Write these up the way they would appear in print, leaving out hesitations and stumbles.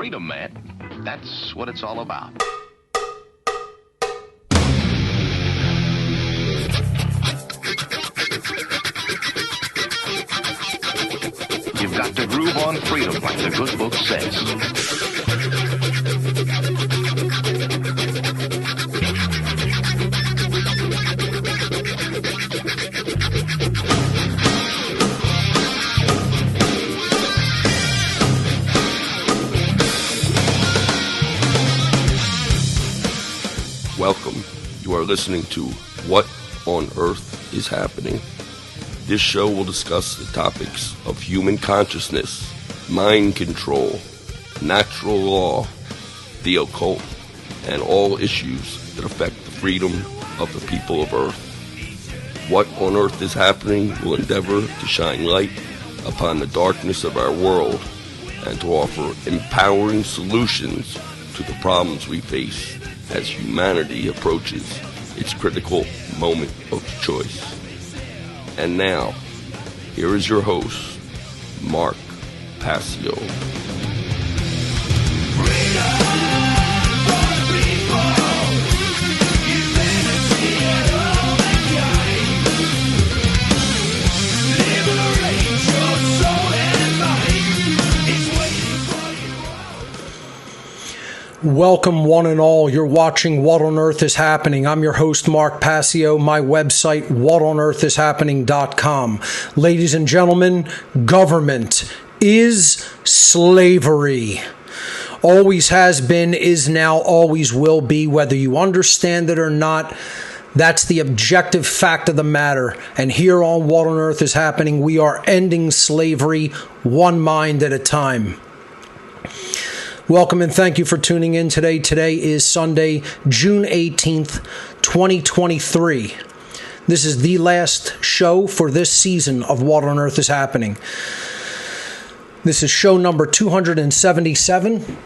Freedom, man. That's what it's all about. You've got to groove on freedom, like the good book says. Welcome. You are listening to What on Earth is Happening. This show will discuss the topics of human consciousness, mind control, natural law, the occult, and all issues that affect the freedom of the people of Earth. What on Earth is Happening will endeavor to shine light upon the darkness of our world and to offer empowering solutions to the problems we face as humanity approaches its critical moment of choice. And now, here is your host, Mark Passio. Welcome, one and all. You're watching What on Earth is Happening. I'm your host, Mark Passio. My website, whatonearthishappening.com. Ladies and gentlemen, government is slavery. Always has been, is now, always will be, whether you understand it or not. That's the objective fact of the matter. And here on What on Earth is Happening, we are ending slavery one mind at a time. Welcome and thank you for tuning in today. Today is Sunday, June 18th, 2023. This is the last show for this season of What on Earth is Happening. This is show number 277.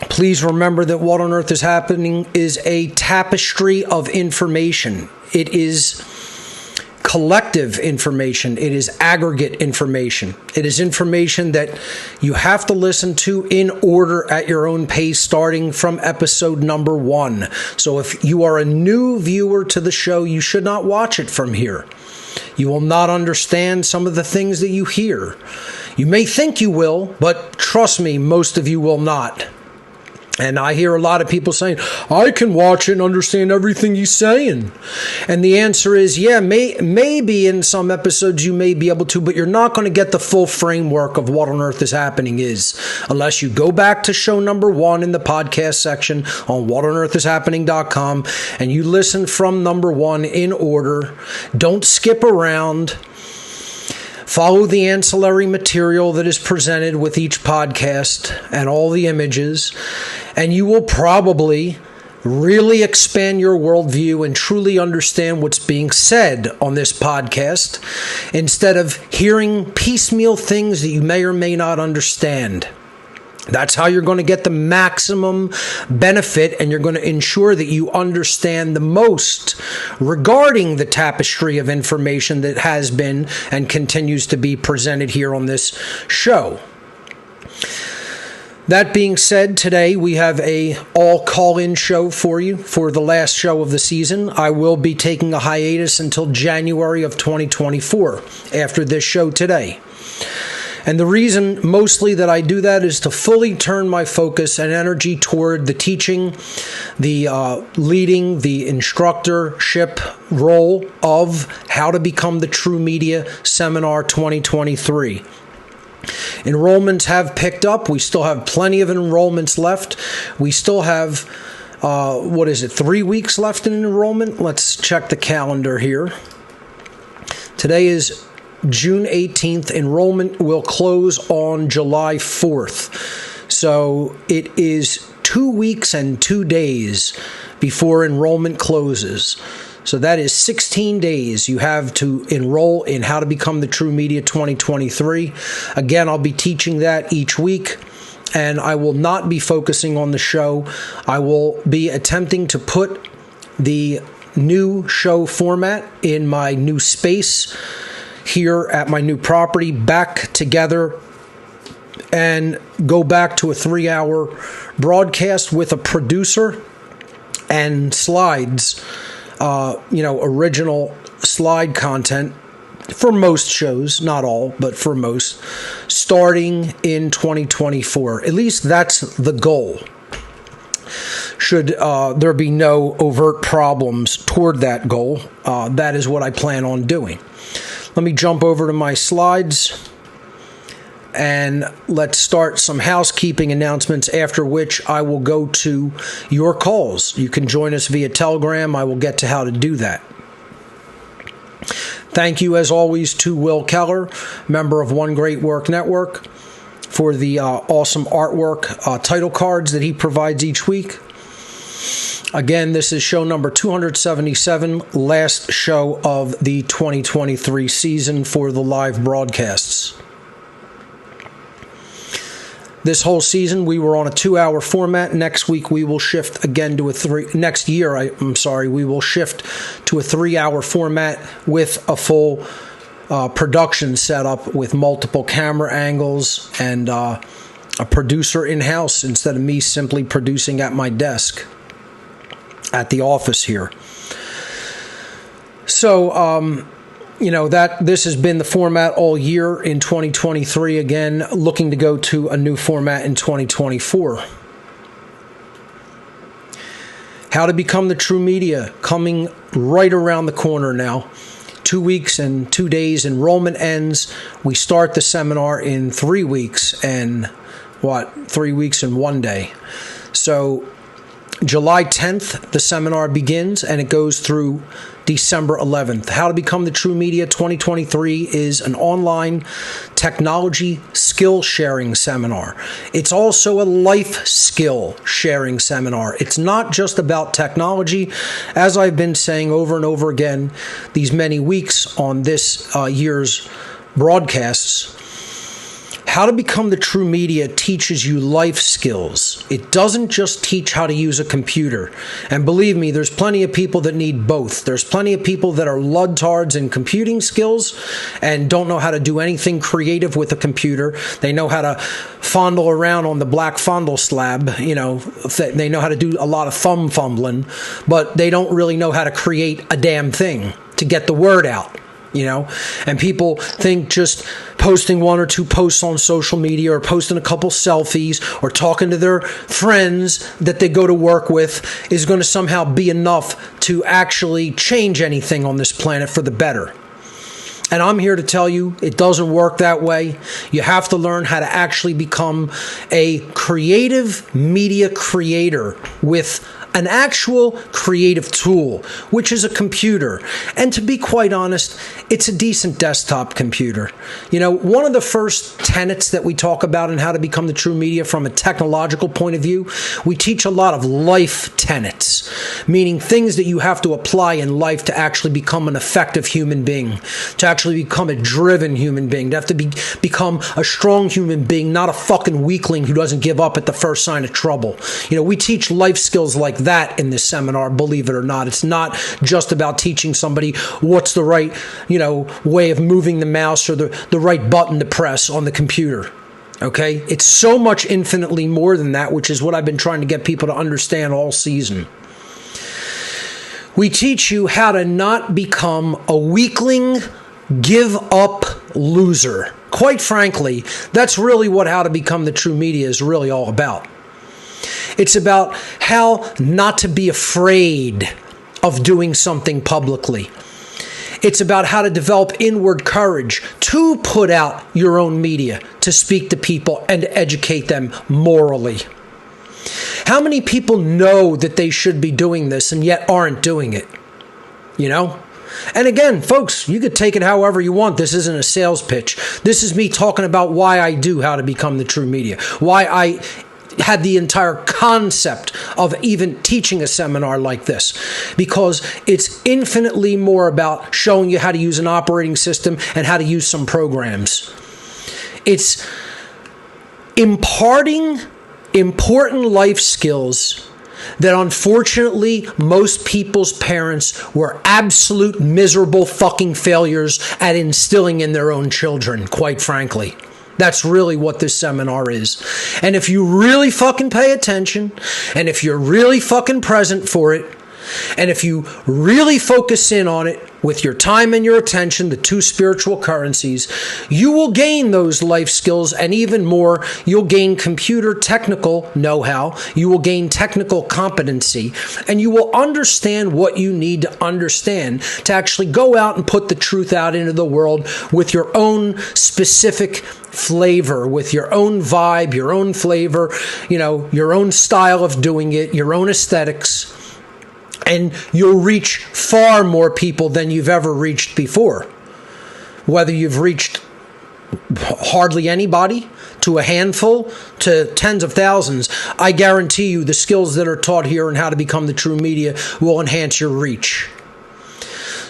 Please remember that What on Earth is Happening is a tapestry of information. It is collective information. It is aggregate information. It is information that you have to listen to in order at your own pace, starting from episode number 1. So if you are a new viewer to the show, you should not watch it from here. You will not understand some of the things that you hear. You may think you will, but trust me, most of you will not. And I hear a lot of people saying, I can watch it and understand everything he's saying. And the answer is, yeah, maybe in some episodes you may be able to, but you're not going to get the full framework of What on Earth is Happening is, unless you go back to show number 1 in the podcast section on whatonearthishappening.com and you listen from number 1 in order. Don't skip around. Follow the ancillary material that is presented with each podcast and all the images, and you will probably really expand your worldview and truly understand what's being said on this podcast instead of hearing piecemeal things that you may or may not understand. That's how you're going to get the maximum benefit, and you're going to ensure that you understand the most regarding the tapestry of information that has been and continues to be presented here on this show. That being said, today we have a all call-in show for you for the last show of the season. I will be taking a hiatus until January of 2024 after this show today. And the reason mostly that I do that is to fully turn my focus and energy toward the teaching, the leading, the instructorship role of How to Become the True Media Seminar 2023. Enrollments have picked up. We still have plenty of enrollments left. We still have, 3 weeks left in enrollment? Let's check the calendar here. Today is June 18th. Enrollment will close on July 4th. So it is 2 weeks and 2 days before enrollment closes. So that is 16 days you have to enroll in How to Become the True Media 2023. Again, I'll be teaching that each week, and I will not be focusing on the show. I will be attempting to put the new show format in my new space here at my new property back together and go back to a 3-hour broadcast with a producer and slides, original slide content for most shows, not all, but for most, starting in 2024. At least that's the goal. Should there be no overt problems toward that goal, that is what I plan on doing. Let me jump over to my slides and let's start some housekeeping announcements, after which I will go to your calls. You can join us via Telegram. I will get to how to do that. Thank you, as always, to Will Keller, member of One Great Work Network, for the awesome artwork title cards that he provides each week. Again, this is show number 277, last show of the 2023 season for the live broadcasts. This whole season, we were on a 2-hour format. Next week, we will shift again to next year, we will shift to a 3-hour format with a full production setup with multiple camera angles and a producer in-house instead of me simply producing at my desk at the office here. So, this has been the format all year in 2023. Again, looking to go to a new format in 2024. How to become the true media, coming right around the corner now. 2 weeks and 2 days. Enrollment ends. We start the seminar in 3 weeks and 3 weeks and 1 day. So July 10th, the seminar begins, and it goes through December 11th. How to Become the True Media 2023 is an online technology skill sharing seminar. It's also a life skill sharing seminar. It's not just about technology. As I've been saying over and over again these many weeks on this year's broadcasts, How to Become the True Media teaches you life skills. It doesn't just teach how to use a computer. And believe me, there's plenty of people that need both. There's plenty of people that are ludtards in computing skills and don't know how to do anything creative with a computer. They know how to fondle around on the black fondle slab. They know how to do a lot of thumb fumbling, but they don't really know how to create a damn thing to get the word out. And people think just posting 1 or 2 posts on social media or posting a couple selfies or talking to their friends that they go to work with is going to somehow be enough to actually change anything on this planet for the better. And I'm here to tell you it doesn't work that way. You have to learn how to actually become a creative media creator with an actual creative tool, which is a computer. And to be quite honest, it's a decent desktop computer. One of the first tenets that we talk about in How to Become the True Media from a technological point of view, we teach a lot of life tenets, meaning things that you have to apply in life to actually become an effective human being, to actually become a driven human being, to have to become a strong human being, not a fucking weakling who doesn't give up at the first sign of trouble. We teach life skills like that in this seminar, believe it or not. It's not just about teaching somebody what's the right, way of moving the mouse or the right button to press on the computer. Okay? It's so much infinitely more than that, which is what I've been trying to get people to understand all season. We teach you how to not become a weakling, give up loser. Quite frankly, that's really what How to Become the True Media is really all about. It's about how not to be afraid of doing something publicly. It's about how to develop inward courage to put out your own media, to speak to people and to educate them morally. How many people know that they should be doing this and yet aren't doing it? And again, folks, you could take it however you want. This isn't a sales pitch. This is me talking about why I do How to Become the True Media, why I had the entire concept of even teaching a seminar like this, because it's infinitely more about showing you how to use an operating system and how to use some programs. It's imparting important life skills that unfortunately most people's parents were absolute miserable fucking failures at instilling in their own children, quite frankly. That's really what this seminar is. And if you really fucking pay attention, and if you're really fucking present for it, and if you really focus in on it with your time and your attention, the two spiritual currencies, you will gain those life skills, and even more, you'll gain computer technical know-how, you will gain technical competency, and you will understand what you need to understand to actually go out and put the truth out into the world with your own specific flavor, with your own vibe, your own flavor, your own style of doing it, your own aesthetics. And you'll reach far more people than you've ever reached before. Whether you've reached hardly anybody, to a handful, to tens of thousands, I guarantee you the skills that are taught here and how to become the true media will enhance your reach.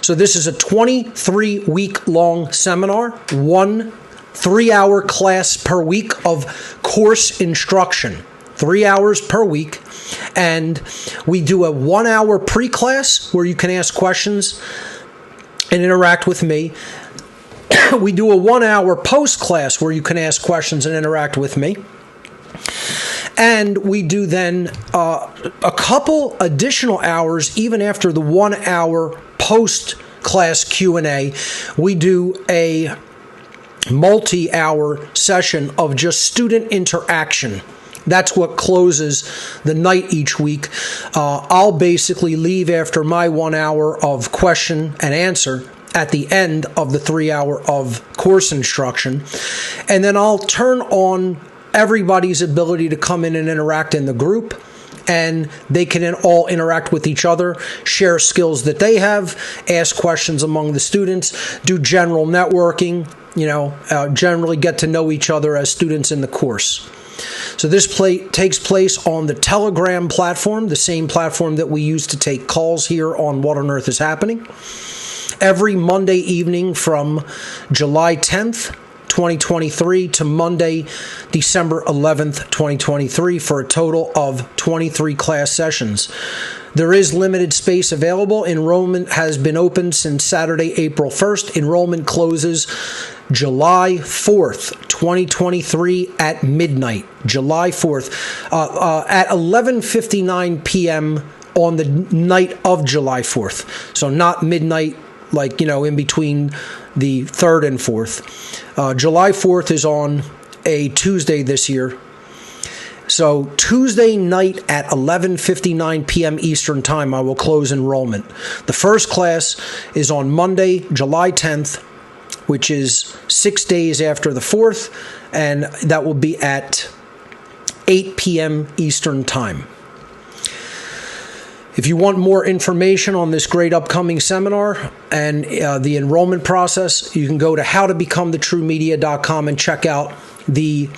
So this is a 23-week-long seminar, 1 3-hour class per week of course instruction. 3 hours per week, and we do a 1-hour pre-class where you can ask questions and interact with me. We do a 1-hour post-class where you can ask questions and interact with me. And we do then a couple additional hours, even after the 1-hour post-class Q&A. We do a multi-hour session of just student interaction. That's what closes the night each week. I'll basically leave after my 1 hour of question and answer at the end of the 3 hour of course instruction. And then I'll turn on everybody's ability to come in and interact in the group. And they can all interact with each other, share skills that they have, ask questions among the students, do general networking, generally get to know each other as students in the course. So this takes place on the Telegram platform, the same platform that we use to take calls here on What on Earth is Happening, every Monday evening from July 10th, 2023 to Monday, December 11th, 2023 for a total of 23 class sessions. There is limited space available. Enrollment has been open since Saturday, April 1st. Enrollment closes July 4th, 2023 at midnight. July 4th at 11:59 p.m. on the night of July 4th. So not midnight, in between the 3rd and 4th. July 4th is on a Tuesday this year. So Tuesday night at 11:59 p.m. Eastern Time, I will close enrollment. The first class is on Monday, July 10th, which is 6 days after the 4th, and that will be at 8 p.m. Eastern Time. If you want more information on this great upcoming seminar and the enrollment process, you can go to howtobecomethitruemedia.com and check out the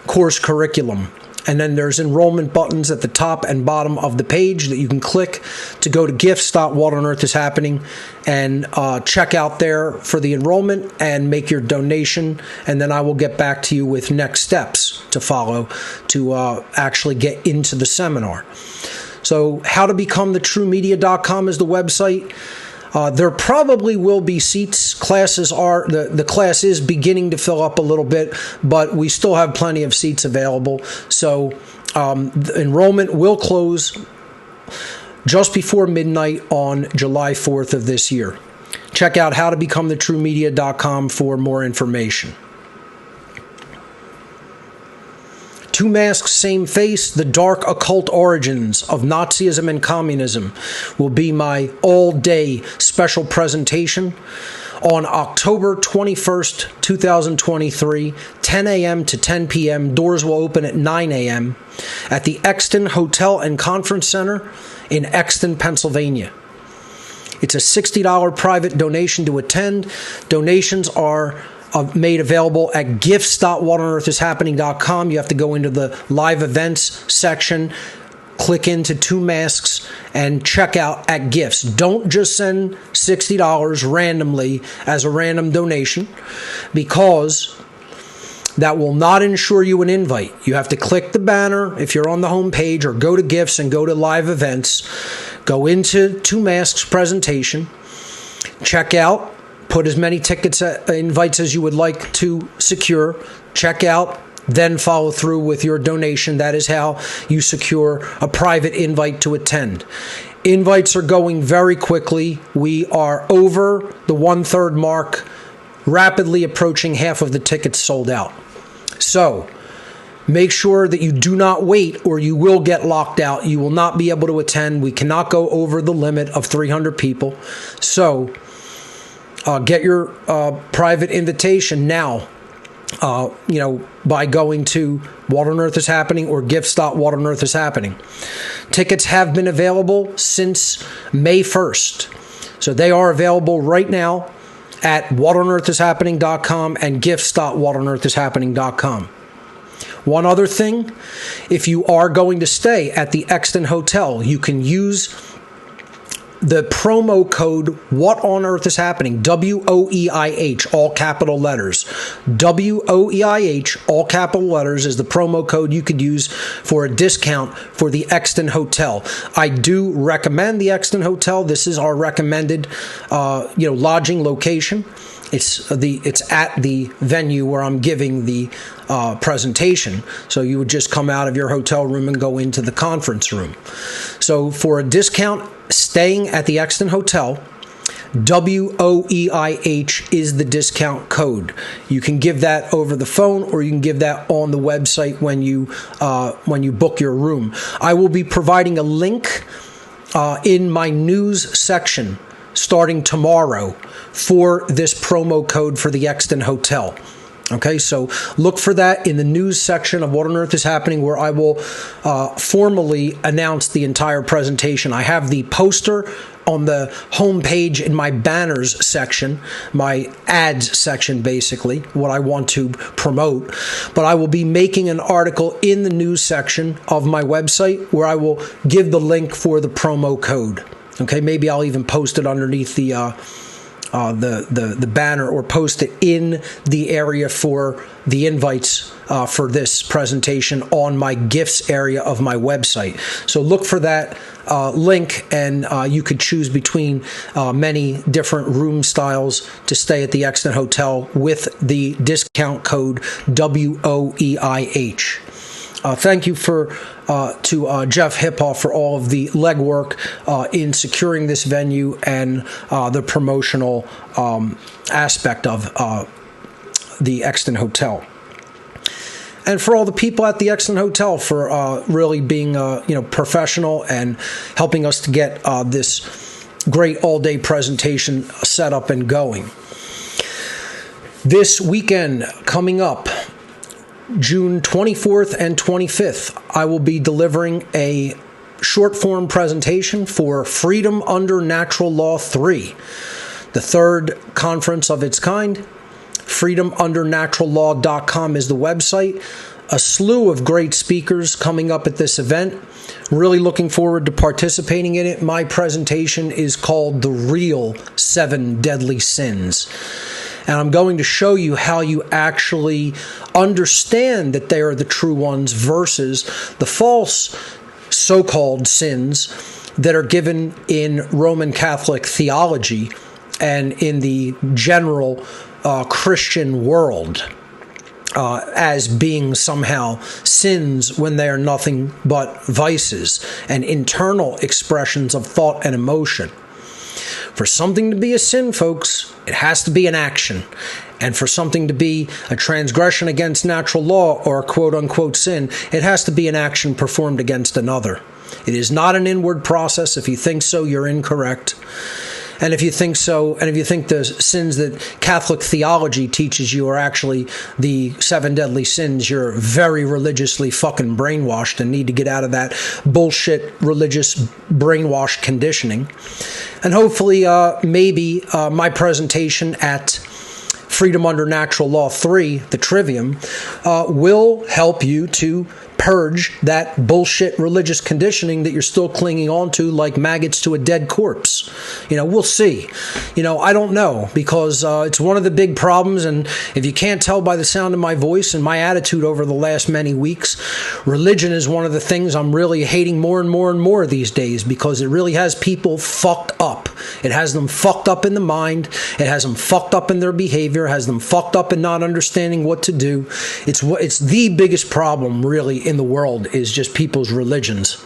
course curriculum. And then there's enrollment buttons at the top and bottom of the page that you can click to go to gifts.whatonearthishappening and check out there for the enrollment and make your donation. And then I will get back to you with next steps to follow to actually get into the seminar. So howtobecomethitruemedia.com is the website. There probably will be seats. The class is beginning to fill up a little bit, but we still have plenty of seats available. So the enrollment will close just before midnight on July 4th of this year. Check out howtobecomethitruemedia.com for more information. Two Masks, Same Face, The Dark Occult Origins of Nazism and Communism will be my all-day special presentation on October 21st, 2023, 10 a.m. to 10 p.m. Doors will open at 9 a.m. at the Exton Hotel and Conference Center in Exton, Pennsylvania. It's a $60 private donation to attend. Donations are made available at gifts.whatonearthishappening.com. You have to go into the live events section, click into Two Masks, and check out at gifts. Don't just send $60 randomly as a random donation, because that will not ensure you an invite. You have to click the banner if you're on the home page, or go to gifts and go to live events. Go into Two Masks presentation, check out put as many tickets, invites as you would like to secure, check out, then follow through with your donation. That is how you secure a private invite to attend. Invites are going very quickly. We are over the 1/3 mark, rapidly approaching half of the tickets sold out. So make sure that you do not wait or you will get locked out. You will not be able to attend. We cannot go over the limit of 300 people. So get your private invitation now. By going to What on Earth is Happening or gifts.what on earth is happening. Tickets have been available since May 1st. So they are available right now at whatonearthishappening.com and gifts.whatonearthishappening.com. One other thing, if you are going to stay at the Exton Hotel, you can use the promo code What on Earth is Happening, WOEIH, all capital letters. WOEIH, all capital letters, is the promo code you could use for a discount for the Exton Hotel. I do recommend the Exton Hotel. This is our recommended lodging location. It's at the venue where I'm giving the presentation. So you would just come out of your hotel room and go into the conference room. So for a discount, staying at the Exton Hotel, WOEIH is the discount code. You can give that over the phone, or you can give that on the website when you book your room. I will be providing a link in my news section starting tomorrow for this promo code for the Exton Hotel. Okay, so look for that in the news section of What on Earth is Happening, where I will formally announce the entire presentation. I have the poster on the homepage in my banners section, my ads section, basically, what I want to promote. But I will be making an article in the news section of my website where I will give the link for the promo code. Okay, maybe I'll even post it underneath the banner, or post it in the area for the invites for this presentation on my gifts area of my website. So look for that link, and you could choose between many different room styles to stay at the Exton Hotel with the discount code WOEIH. Thank you to Jeff Hippoff for all of the legwork in securing this venue and the promotional aspect of the Exton Hotel. And for all the people at the Exton Hotel for really being professional and helping us to get this great all-day presentation set up and going. This weekend coming up, June 24th and 25th, I will be delivering a short-form presentation for Freedom Under Natural Law 3, the third conference of its kind. FreedomUnderNaturalLaw.com is the website. A slew of great speakers coming up at this event. Really looking forward to participating in it. My presentation is called The Real 7 Deadly Sins. And I'm going to show you how you actually understand that they are the true ones versus the false so-called sins that are given in Roman Catholic theology and in the general Christian world as being somehow sins when they are nothing but vices and internal expressions of thought and emotion. For something to be a sin, folks, it has to be an action. And for something to be a transgression against natural law or a quote-unquote sin, it has to be an action performed against another. It is not an inward process. If you think so, you're incorrect. And if you think so, and if you think the sins that Catholic theology teaches you are actually the 7 deadly sins, you're very religiously fucking brainwashed and need to get out of that bullshit religious brainwash conditioning. And hopefully, maybe my presentation at Freedom Under Natural Law 3, the Trivium, will help you to purge that bullshit religious conditioning that you're still clinging on to like maggots to a dead corpse. We'll see. I don't know, because it's one of the big problems, and if you can't tell by the sound of my voice and my attitude over the last many weeks, religion is one of the things I'm really hating more and more and more these days, because it really has people fucked up. It has them fucked up in the mind. It has them fucked up in their behavior. It has them fucked up in not understanding what to do. It's the biggest problem really in the world, is just people's religions.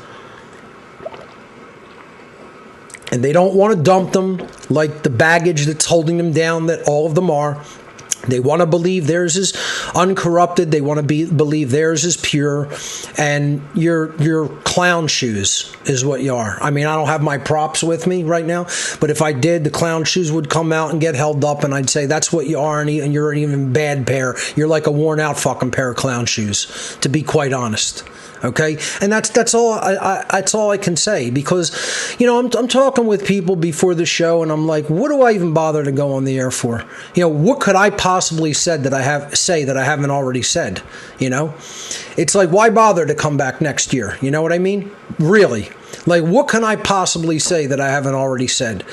And they don't want to dump them like the baggage that's holding them down, that all of them are. They want to believe theirs is uncorrupted. They want to believe theirs is pure. And you're clown shoes is what you are. I mean, I don't have my props with me right now, but if I did, the clown shoes would come out and get held up, and I'd say, that's what you are, and you're an even bad pair. You're like a worn out fucking pair of clown shoes, to be quite honest. Okay, and that's all I can say, because I'm talking with people before the show, and I'm like, what do I even bother to go on the air for? What could I possibly say that I haven't already said? It's like, why bother to come back next year? You know what I mean? Really. Like, what can I possibly say that I haven't already said?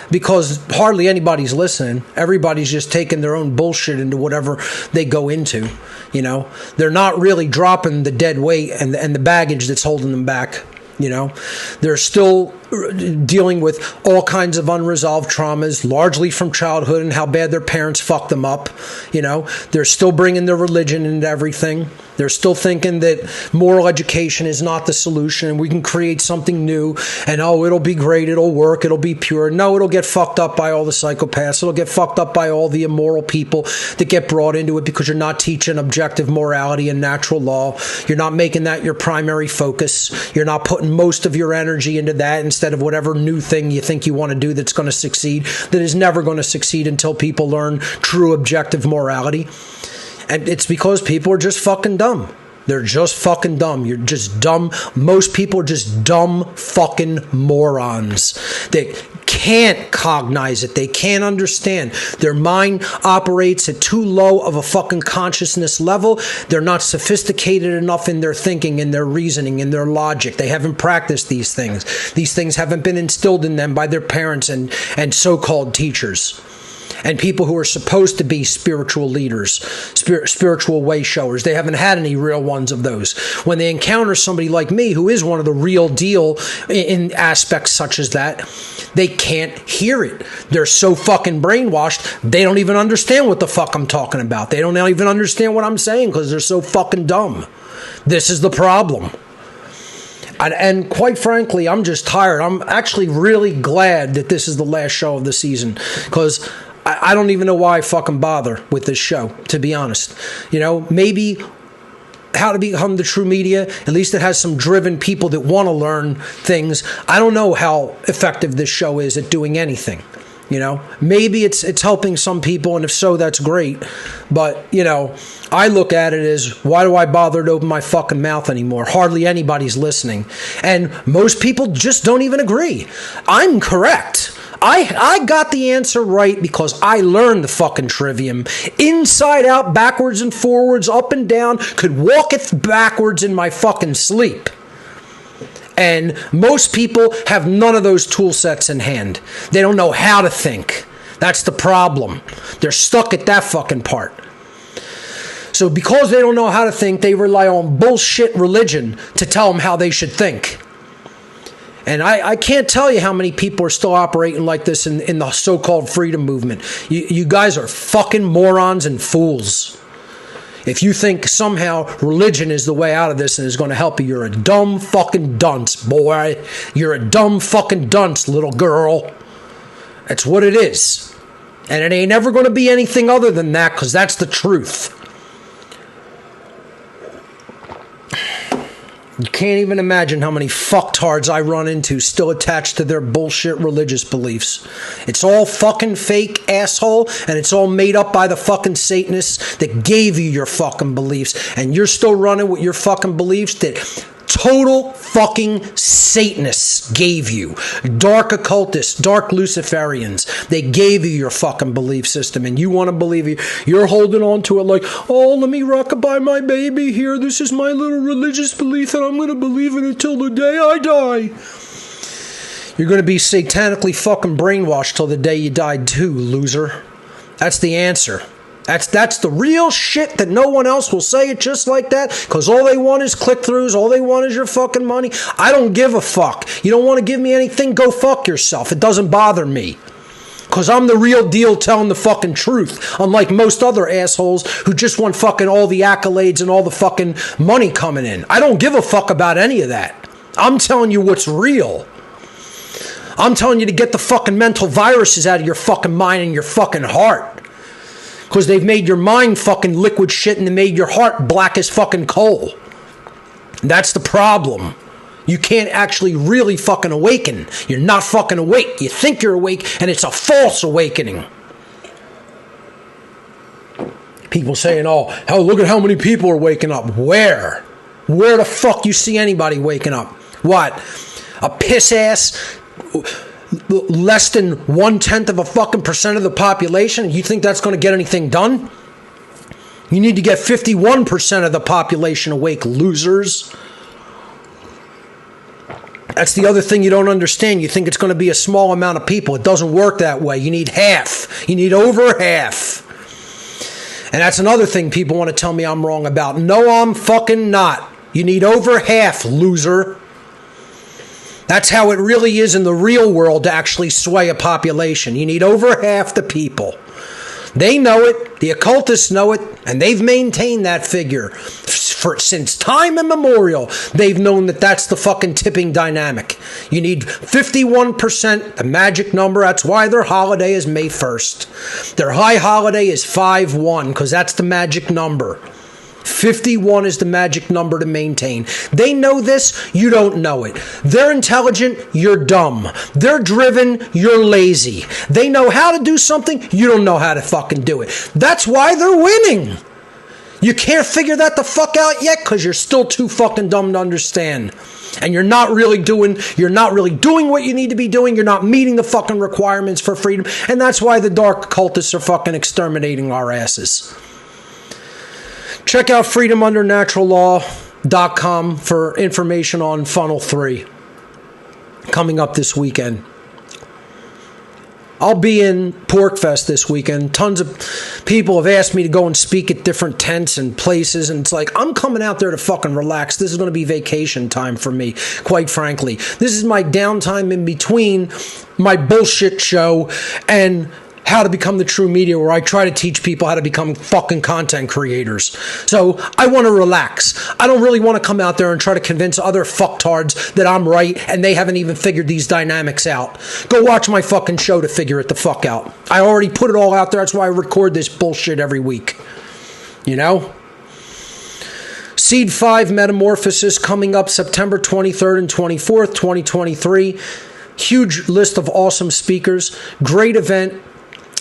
Because hardly anybody's listening. Everybody's just taking their own bullshit into whatever they go into. They're not really dropping the dead weight and the baggage that's holding them back. They're still dealing with all kinds of unresolved traumas, largely from childhood and how bad their parents fucked them up. They're still bringing their religion into everything. They're still thinking that moral education is not the solution, and we can create something new, and it'll be great, it'll work, it'll be pure. No, it'll get fucked up by all the psychopaths. It'll get fucked up by all the immoral people that get brought into it, because you're not teaching objective morality and natural law. You're not making that your primary focus. You're not putting most of your energy into that instead of whatever new thing you think you want to do that's going to succeed, that is never going to succeed until people learn true objective morality. And it's because people are just fucking dumb. They're just fucking dumb. You're just dumb. Most people are just dumb fucking morons. They can't cognize it. They can't understand. Their mind operates at too low of a fucking consciousness level. They're not sophisticated enough in their thinking, in their reasoning, in their logic. They haven't practiced these things. These things haven't been instilled in them by their parents and so-called teachers. And people who are supposed to be spiritual leaders, spiritual way showers. They haven't had any real ones of those. When they encounter somebody like me, who is one of the real deal in aspects such as that, they can't hear it. They're so fucking brainwashed, they don't even understand what the fuck I'm talking about. They don't even understand what I'm saying, because they're so fucking dumb. This is the problem. And quite frankly, I'm just tired. I'm actually really glad that this is the last show of the season, because I don't even know why I fucking bother with this show, to be honest. Maybe How to Become the True Media, at least it has some driven people that want to learn things. I don't know how effective this show is at doing anything. Maybe it's helping some people, and if so, that's great. But, I look at it as, why do I bother to open my fucking mouth anymore? Hardly anybody's listening. And most people just don't even agree. I'm correct. I got the answer right because I learned the fucking trivium. Inside out, backwards and forwards, up and down, could walk it backwards in my fucking sleep. And most people have none of those tool sets in hand. They don't know how to think. That's the problem. They're stuck at that fucking part. So because they don't know how to think, they rely on bullshit religion to tell them how they should think. And I can't tell you how many people are still operating like this in the so-called freedom movement. You guys are fucking morons and fools. If you think somehow religion is the way out of this and is going to help you, you're a dumb fucking dunce, boy. You're a dumb fucking dunce, little girl. That's what it is. And it ain't ever going to be anything other than that, because that's the truth. You can't even imagine how many fucktards I run into still attached to their bullshit religious beliefs. It's all fucking fake, asshole, and it's all made up by the fucking Satanists that gave you your fucking beliefs, and you're still running with your fucking beliefs that total fucking Satanists gave you. Dark occultists, dark Luciferians. They gave you your fucking belief system, and you want to believe it. You're holding on to it like, oh, let me rock-a-bye my baby here. This is my little religious belief, and I'm going to believe it until the day I die. You're going to be satanically fucking brainwashed till the day you die too, loser. That's the answer. That's the real shit that no one else will say it just like that, because all they want is click-throughs, all they want is your fucking money. I don't give a fuck. You don't want to give me anything, go fuck yourself. It doesn't bother me. Because I'm the real deal telling the fucking truth, unlike most other assholes who just want fucking all the accolades and all the fucking money coming in. I don't give a fuck about any of that. I'm telling you what's real. I'm telling you to get the fucking mental viruses out of your fucking mind and your fucking heart. Because they've made your mind fucking liquid shit and they made your heart black as fucking coal. That's the problem. You can't actually really fucking awaken. You're not fucking awake. You think you're awake and it's a false awakening. People saying, oh, look at how many people are waking up. Where? Where the fuck you see anybody waking up? What? A piss ass... less than 1/10 of a fucking percent of the population, you think that's going to get anything done? You need to get 51% of the population awake, losers. That's the other thing you don't understand. You think it's going to be a small amount of people. It doesn't work that way. You need half. You need over half. And that's another thing people want to tell me I'm wrong about. No, I'm fucking not. You need over half, loser. That's how it really is in the real world to actually sway a population. You need over half the people. They know it, the occultists know it, and they've maintained that figure. Since time immemorial, they've known that that's the fucking tipping dynamic. You need 51%, the magic number. That's why their holiday is May 1st. Their high holiday is 5/1, because that's the magic number. 51 is the magic number to maintain. They know this, you don't know it. They're intelligent, you're dumb. They're driven, you're lazy. They know how to do something, you don't know how to fucking do it. That's why they're winning. You can't figure that the fuck out yet because you're still too fucking dumb to understand. And you're not really doing what you need to be doing. You're not meeting the fucking requirements for freedom. And that's why the dark cultists are fucking exterminating our asses. Check out freedomundernaturallaw.com for information on Funnel 3 coming up this weekend. I'll be in Porkfest this weekend. Tons of people have asked me to go and speak at different tents and places, and it's like, I'm coming out there to fucking relax. This is going to be vacation time for me, quite frankly. This is my downtime in between my bullshit show and How to Become the True Media, where I try to teach people how to become fucking content creators. So I want to relax. I don't really want to come out there and try to convince other fucktards that I'm right and they haven't even figured these dynamics out. Go watch my fucking show to figure it the fuck out. I already put it all out there. That's why I record this bullshit every week. You know? Seed 5 Metamorphosis coming up September 23rd and 24th, 2023. Huge list of awesome speakers. Great event.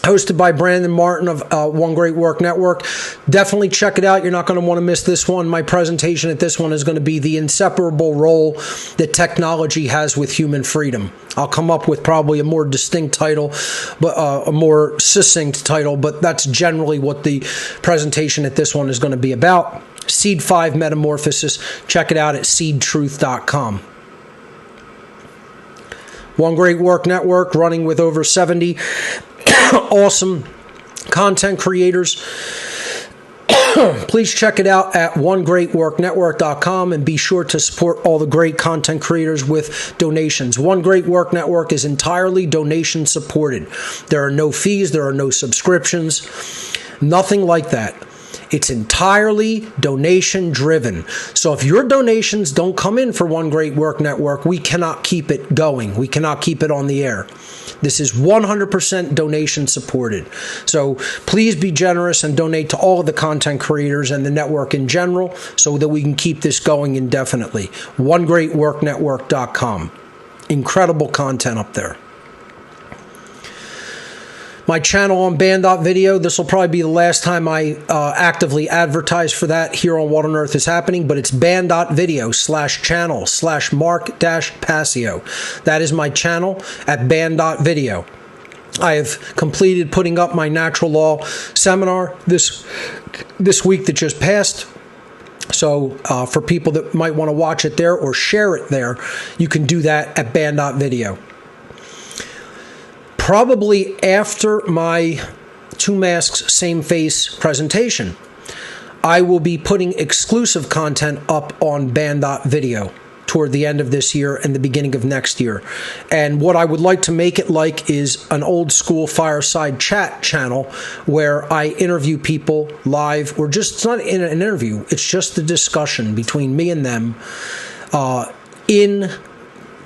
Hosted by Brandon Martin of One Great Work Network. Definitely check it out. You're not going to want to miss this one. My presentation at this one is going to be the inseparable role that technology has with human freedom. I'll come up with probably a more distinct title, but a more succinct title, but that's generally what the presentation at this one is going to be about. Seed 5 Metamorphosis. Check it out at seedtruth.com. One Great Work Network, running with over 70 awesome content creators. Please check it out at onegreatworknetwork.com and be sure to support all the great content creators with donations. One Great Work Network is entirely donation supported. There are no fees, there are no subscriptions, nothing like that. It's entirely donation driven. So if your donations don't come in for One Great Work Network, we cannot keep it going. We cannot keep it on the air. This is 100% donation supported. So please be generous and donate to all of the content creators and the network in general so that we can keep this going indefinitely. OneGreatWorkNetwork.com. Incredible content up there. My channel on Band.video, this will probably be the last time I actively advertise for that here on What on Earth is Happening, but it's band.video/channel/Mark-Passio. That is my channel at band.video. I have completed putting up my natural law seminar this week that just passed. So for people that might want to watch it there or share it there, you can do that at band.video. Probably after my Two Masks, Same Face presentation, I will be putting exclusive content up on band.video toward the end of this year and the beginning of next year. And what I would like to make it like is an old school fireside chat channel where I interview people live, or just, it's not in an interview, it's just a discussion between me and them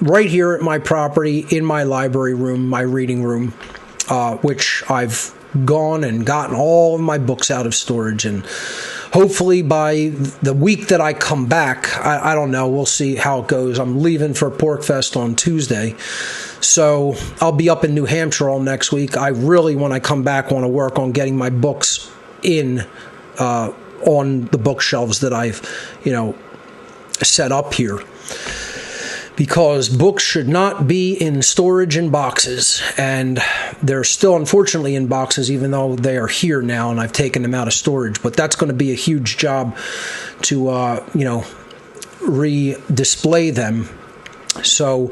right here at my property, in my library room, my reading room, which I've gone and gotten all of my books out of storage. And hopefully by the week that I come back, I don't know, we'll see how it goes. I'm leaving for PorcFest on Tuesday, so I'll be up in New Hampshire all next week. I really, when I come back, want to work on getting my books on the bookshelves that I've, set up here. Because books should not be in storage in boxes, and they're still unfortunately in boxes, even though they are here now and I've taken them out of storage. But that's going to be a huge job to, re-display them. So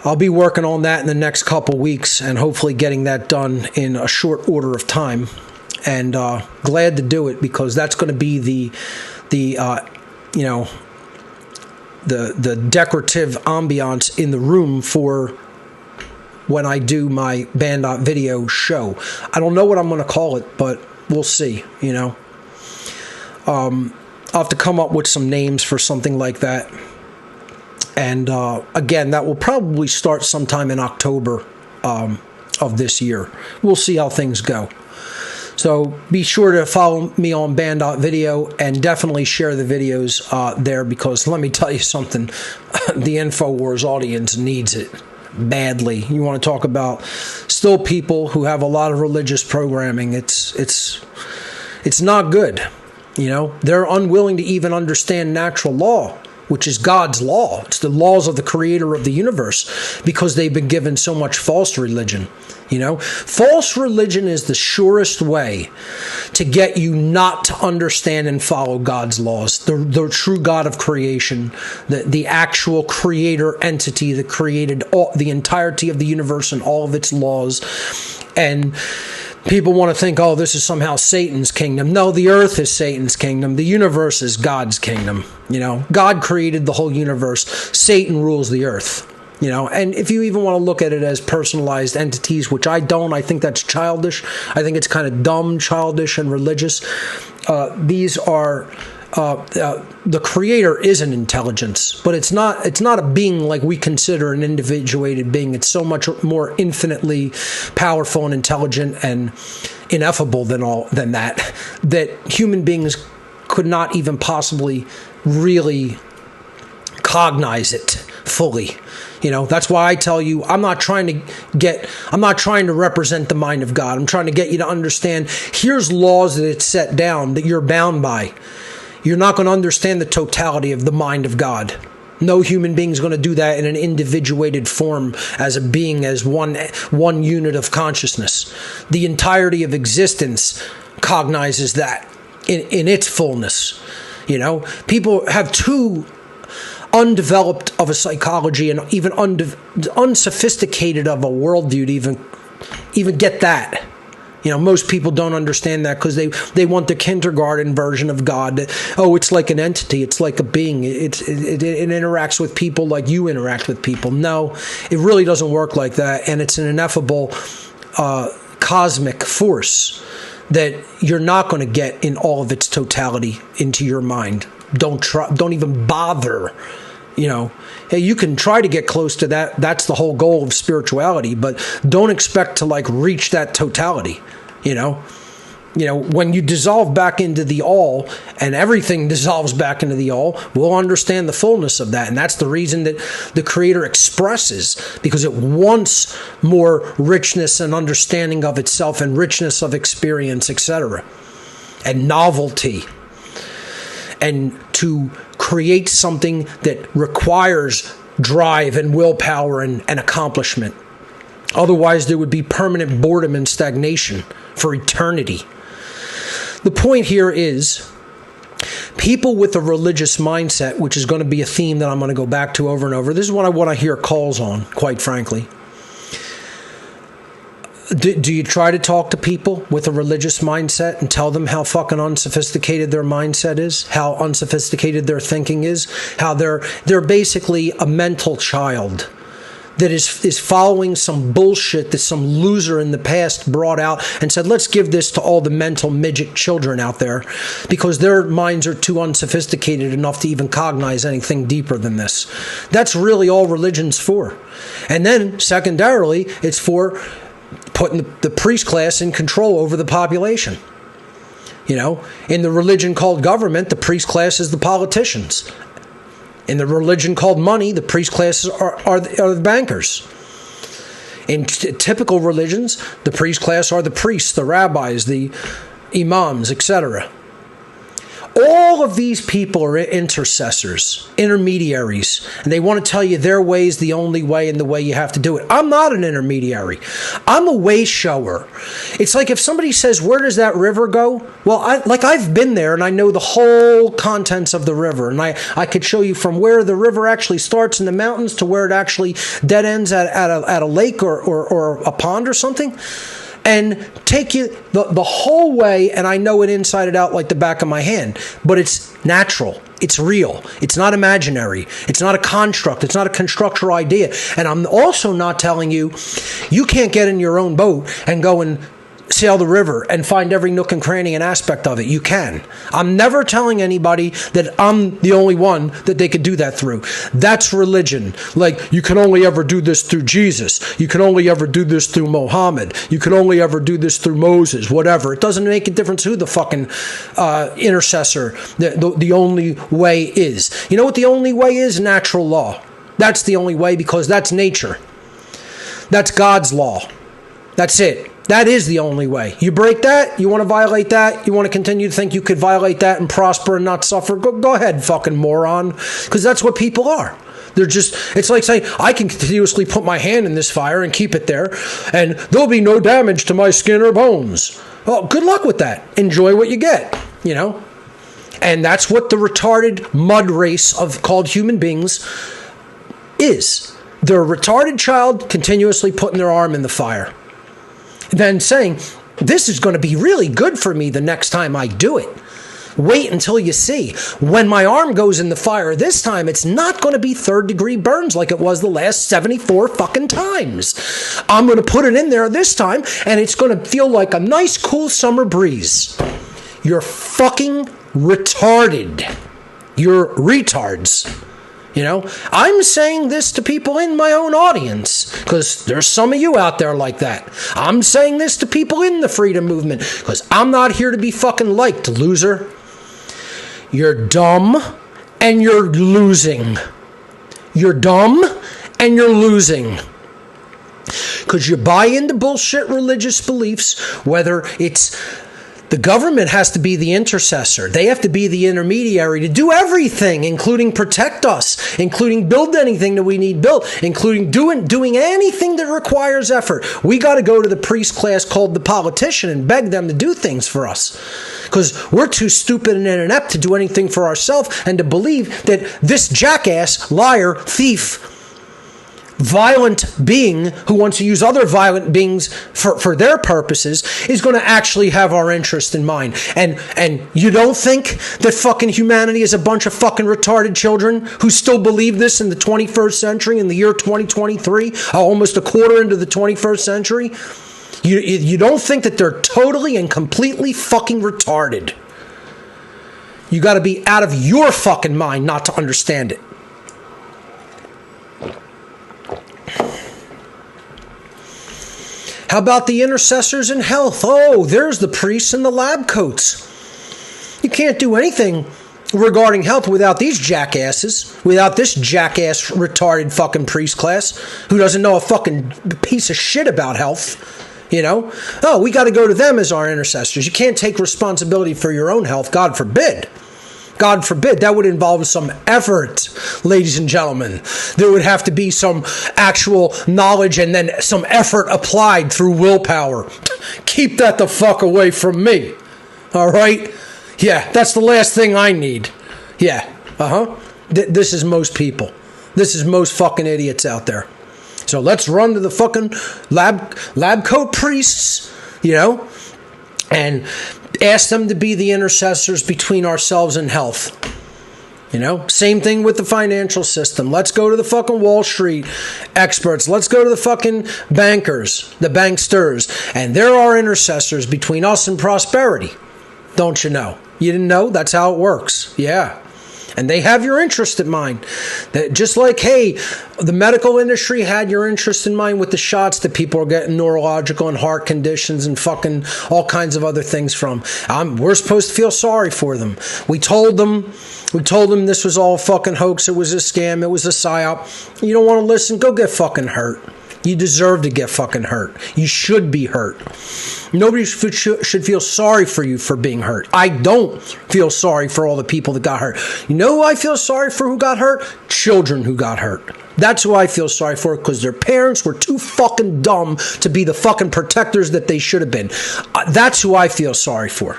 I'll be working on that in the next couple weeks and hopefully getting that done in a short order of time. And glad to do it, because that's going to be the decorative ambiance in the room for when I do my Band.video show. I don't know what I'm going to call it, but we'll see, I'll have to come up with some names for something like that. And again, that will probably start sometime in October of this year. We'll see how things go. So be sure to follow me on Band.video and definitely share the videos there, because let me tell you something, the InfoWars audience needs it badly. You want to talk about still people who have a lot of religious programming. It's not good. They're unwilling to even understand natural law, which is God's law. It's the laws of the creator of the universe, because they've been given so much false religion. False religion is the surest way to get you not to understand and follow God's laws, the true God of creation, the actual creator entity that created the entirety of the universe and all of its laws. And people want to think, oh, this is somehow Satan's kingdom. No, the earth is Satan's kingdom. The universe is God's kingdom. God created the whole universe. Satan rules the earth. And if you even want to look at it as personalized entities, which I don't, I think that's childish. I think it's kind of dumb, childish, and religious. These are the creator is an intelligence, but it's not a being like we consider an individuated being. It's so much more infinitely powerful and intelligent and ineffable than that human beings could not even possibly really cognize it fully. That's why I tell you, I'm not trying to represent the mind of God. I'm trying to get you to understand, here's laws that it's set down that you're bound by. You're not going to understand the totality of the mind of God. No human being is going to do that in an individuated form as a being, as one unit of consciousness. The entirety of existence cognizes that in its fullness. People have too undeveloped of a psychology and even unsophisticated of a worldview to even get that. Most people don't understand that, because they want the kindergarten version of God. It's like an entity. It's like a being. It interacts with people like you interact with people. No, it really doesn't work like that. And it's an ineffable cosmic force that you're not going to get in all of its totality into your mind. Don't even bother. Hey, you can try to get close to that. That's the whole goal of spirituality, but don't expect to reach that totality. when you dissolve back into the all and everything dissolves back into the all, we'll understand the fullness of that. And that's the reason that the Creator expresses, because it wants more richness and understanding of itself and richness of experience, etc., and novelty. And to create something that requires drive and willpower and accomplishment. Otherwise, there would be permanent boredom and stagnation for eternity. The point here is, people with a religious mindset, which is going to be a theme that I'm going to go back to over and over. This is what I hear calls on, quite frankly. Do you try to talk to people with a religious mindset and tell them how fucking unsophisticated their mindset is, how unsophisticated their thinking is, how they're basically a mental child that is following some bullshit that some loser in the past brought out and said, let's give this to all the mental midget children out there because their minds are too unsophisticated enough to even cognize anything deeper than this. That's really all religion's for. And then, secondarily, it's for putting the priest class in control over the population. In the religion called government, the priest class is the politicians. In the religion called money, the priest classes are the bankers. In typical religions, the priest class are the priests, the rabbis, the imams, etc. All of these people are intercessors, intermediaries, and they want to tell you their way is the only way and the way you have to do it. I'm not an intermediary. I'm a way shower. It's like if somebody says, where does that river go? Well, I've been there and I know the whole contents of the river, and I could show you from where the river actually starts in the mountains to where it actually dead ends at a lake or a pond or something. And take you the whole way, and I know it inside and out like the back of my hand. But it's natural. It's real. It's not imaginary. It's not a construct. It's not a constructural idea. And I'm also not telling you, you can't get in your own boat and go and sail the river and find every nook and cranny and aspect of it. You can. I'm never telling anybody that I'm the only one that they could do that through. That's religion. Like, you can only ever do this through Jesus. You can only ever do this through Muhammad. You can only ever do this through Moses, whatever. It doesn't make a difference who the fucking intercessor, the only way is. You know what the only way is? Natural law. That's the only way, because that's nature. That's God's law. That's it. That is the only way. You break that, you want to violate that, you want to continue to think you could violate that and prosper and not suffer, go ahead, fucking moron. Because that's what people are. They're just, it's like saying, I can continuously put my hand in this fire and keep it there, and there'll be no damage to my skin or bones. Well, good luck with that. Enjoy what you get, And that's what the retarded mud race called human beings is. They're a retarded child continuously putting their arm in the fire. Then saying, this is going to be really good for me the next time I do it. Wait until you see. When my arm goes in the fire this time, it's not going to be third-degree burns like it was the last 74 fucking times. I'm going to put it in there this time, and it's going to feel like a nice, cool summer breeze. You're fucking retarded. You're retards. I'm saying this to people in my own audience because there's some of you out there like that. I'm saying this to people in the freedom movement because I'm not here to be fucking liked, loser. You're dumb and you're losing. You're dumb and you're losing. Because you buy into bullshit religious beliefs, whether it's the government has to be the intercessor. They have to be the intermediary to do everything, including protect us, including build anything that we need built, including doing anything that requires effort. We got to go to the priest class called the politician and beg them to do things for us. Because we're too stupid and inept to do anything for ourselves and to believe that this jackass, liar, thief, violent being who wants to use other violent beings for their purposes is going to actually have our interest in mind. And you don't think that fucking humanity is a bunch of fucking retarded children who still believe this in the 21st century, in the year 2023, almost a quarter into the 21st century? You don't think that they're totally and completely fucking retarded. You got to be out of your fucking mind not to understand it. How about the intercessors in health? Oh, there's the priests in the lab coats. You can't do anything regarding health without these jackasses, without this jackass retarded fucking priest class who doesn't know a fucking piece of shit about health. Oh, we got to go to them as our intercessors. You can't take responsibility for your own health. God forbid. God forbid. That would involve some effort, ladies and gentlemen. There would have to be some actual knowledge and then some effort applied through willpower. Keep that the fuck away from me. All right? Yeah, that's the last thing I need. Yeah, This is most people. This is most fucking idiots out there. So let's run to the fucking lab coat priests, and ask them to be the intercessors between ourselves and health. Same thing with the financial system. Let's go to the fucking Wall Street experts. Let's go to the fucking bankers, the banksters. And there are intercessors between us and prosperity. Don't you know? You didn't know? That's how it works. Yeah. And they have your interest in mind. Just like, hey, the medical industry had your interest in mind with the shots that people are getting neurological and heart conditions and fucking all kinds of other things from. We're supposed to feel sorry for them. We told them this was all a fucking hoax. It was a scam. It was a psyop. You don't want to listen? Go get fucking hurt. You deserve to get fucking hurt. You should be hurt. Nobody should feel sorry for you for being hurt. I don't feel sorry for all the people that got hurt. You know who I feel sorry for who got hurt? Children who got hurt. That's who I feel sorry for, because their parents were too fucking dumb to be the fucking protectors that they should have been. That's who I feel sorry for.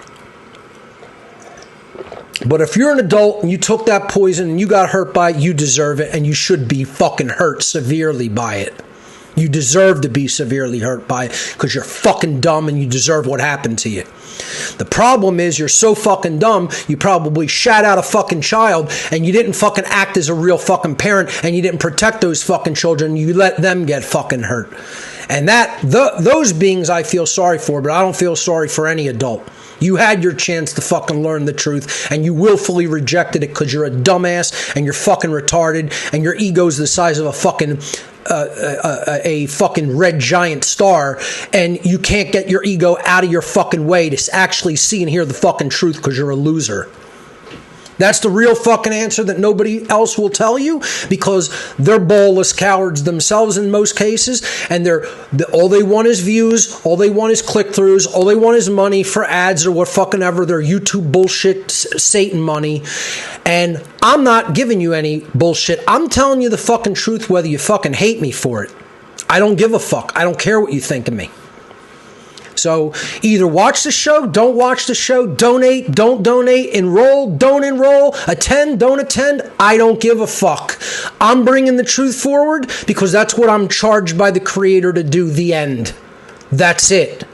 But if you're an adult and you took that poison and you got hurt by it, you deserve it, and you should be fucking hurt severely by it. You deserve to be severely hurt by it because you're fucking dumb and you deserve what happened to you. The problem is you're so fucking dumb, you probably shat out a fucking child and you didn't fucking act as a real fucking parent and you didn't protect those fucking children. You let them get fucking hurt. And those beings I feel sorry for, but I don't feel sorry for any adult. You had your chance to fucking learn the truth and you willfully rejected it because you're a dumbass and you're fucking retarded and your ego's the size of a fucking red giant star, and you can't get your ego out of your fucking way to actually see and hear the fucking truth because you're a loser. That's the real fucking answer that nobody else will tell you, because they're ballless cowards themselves in most cases, and all they want is views, all they want is click-throughs, all they want is money for ads or what fucking ever, their YouTube bullshit Satan money. And I'm not giving you any bullshit. I'm telling you the fucking truth whether you fucking hate me for it. I don't give a fuck. I don't care what you think of me. So either watch the show, don't watch the show, donate, don't donate, enroll, don't enroll, attend, don't attend. I don't give a fuck. I'm bringing the truth forward because that's what I'm charged by the Creator to do. The end. That's it.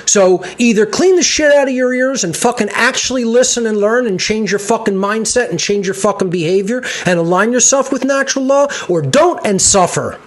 So either clean the shit out of your ears and fucking actually listen and learn and change your fucking mindset and change your fucking behavior and align yourself with natural law, or don't and suffer.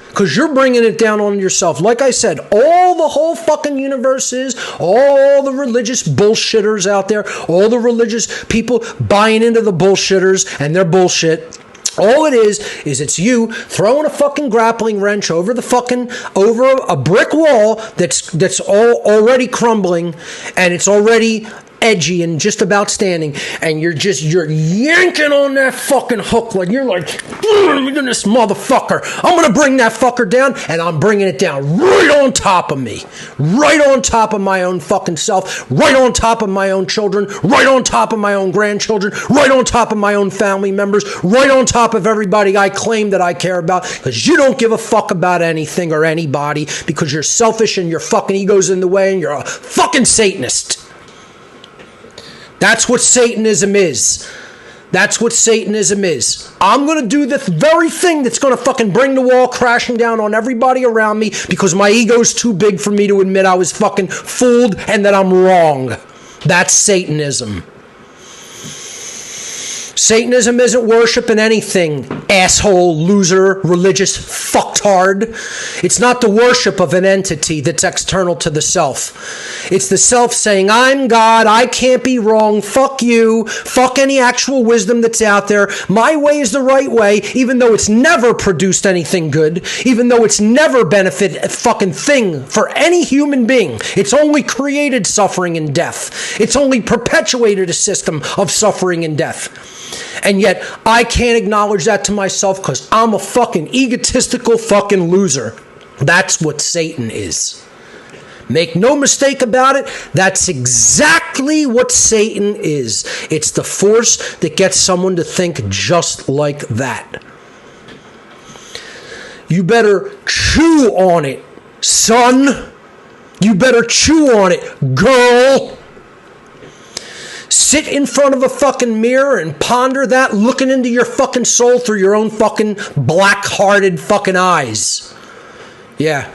Because you're bringing it down on yourself. Like I said, all the whole fucking universe is, all the religious bullshitters out there, all the religious people buying into the bullshitters and their bullshit. All it is it's you throwing a fucking grappling wrench over a brick wall that's already crumbling, and it's already edgy and just about standing, and you're yanking on that fucking hook like you're like, this motherfucker, I'm gonna bring that fucker down, and I'm bringing it down right on top of me, right on top of my own fucking self, right on top of my own children, right on top of my own grandchildren, right on top of my own family members, right on top of everybody I claim that I care about, because you don't give a fuck about anything or anybody, because you're selfish and your fucking ego's in the way and you're a fucking Satanist. That's what Satanism is. That's what Satanism is. I'm going to do the very thing that's going to fucking bring the wall crashing down on everybody around me because my ego's too big for me to admit I was fucking fooled and that I'm wrong. That's Satanism. Satanism isn't worshiping anything, asshole, loser, religious, fucked fucktard. It's not the worship of an entity that's external to the self. It's the self saying, I'm God, I can't be wrong, fuck you, fuck any actual wisdom that's out there. My way is the right way, even though it's never produced anything good, even though it's never benefited a fucking thing for any human being. It's only created suffering and death. It's only perpetuated a system of suffering and death. And yet, I can't acknowledge that to myself because I'm a fucking egotistical fucking loser. That's what Satan is. Make no mistake about it, that's exactly what Satan is. It's the force that gets someone to think just like that. You better chew on it, son. You better chew on it, girl. Sit in front of a fucking mirror and ponder that, looking into your fucking soul through your own fucking black-hearted fucking eyes. Yeah.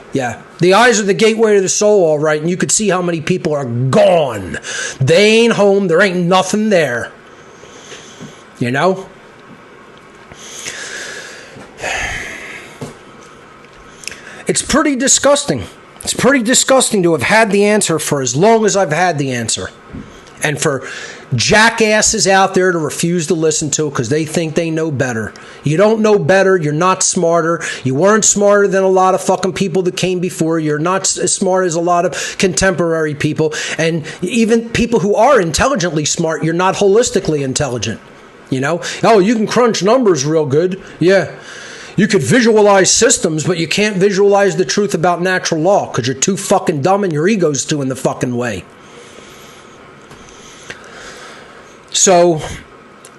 The eyes are the gateway to the soul, all right, and you could see how many people are gone. They ain't home. There ain't nothing there. You know? It's pretty disgusting. It's pretty disgusting to have had the answer for as long as I've had the answer. And for jackasses out there to refuse to listen to it because they think they know better. You don't know better. You're not smarter. You weren't smarter than a lot of fucking people that came before. You're not as smart as a lot of contemporary people. And even people who are intelligently smart, you're not holistically intelligent. You know? Oh, you can crunch numbers real good. Yeah. You could visualize systems, but you can't visualize the truth about natural law because you're too fucking dumb and your ego's too in the fucking way. So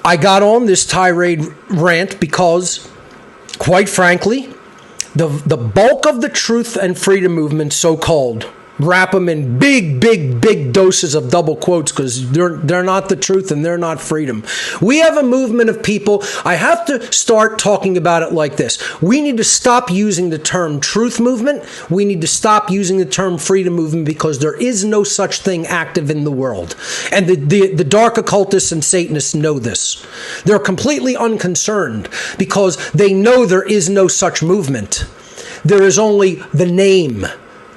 I got on this tirade rant because, quite frankly, the bulk of the truth and freedom movement, so-called, wrap them in big doses of double quotes because they're not the truth and they're not freedom. We have a movement of people. I have to start talking about it like this. We need to stop using the term truth movement. We need to stop using the term freedom movement because there is no such thing active in the world. And the dark occultists and Satanists know this. They're completely unconcerned because they know there is no such movement. There is only the name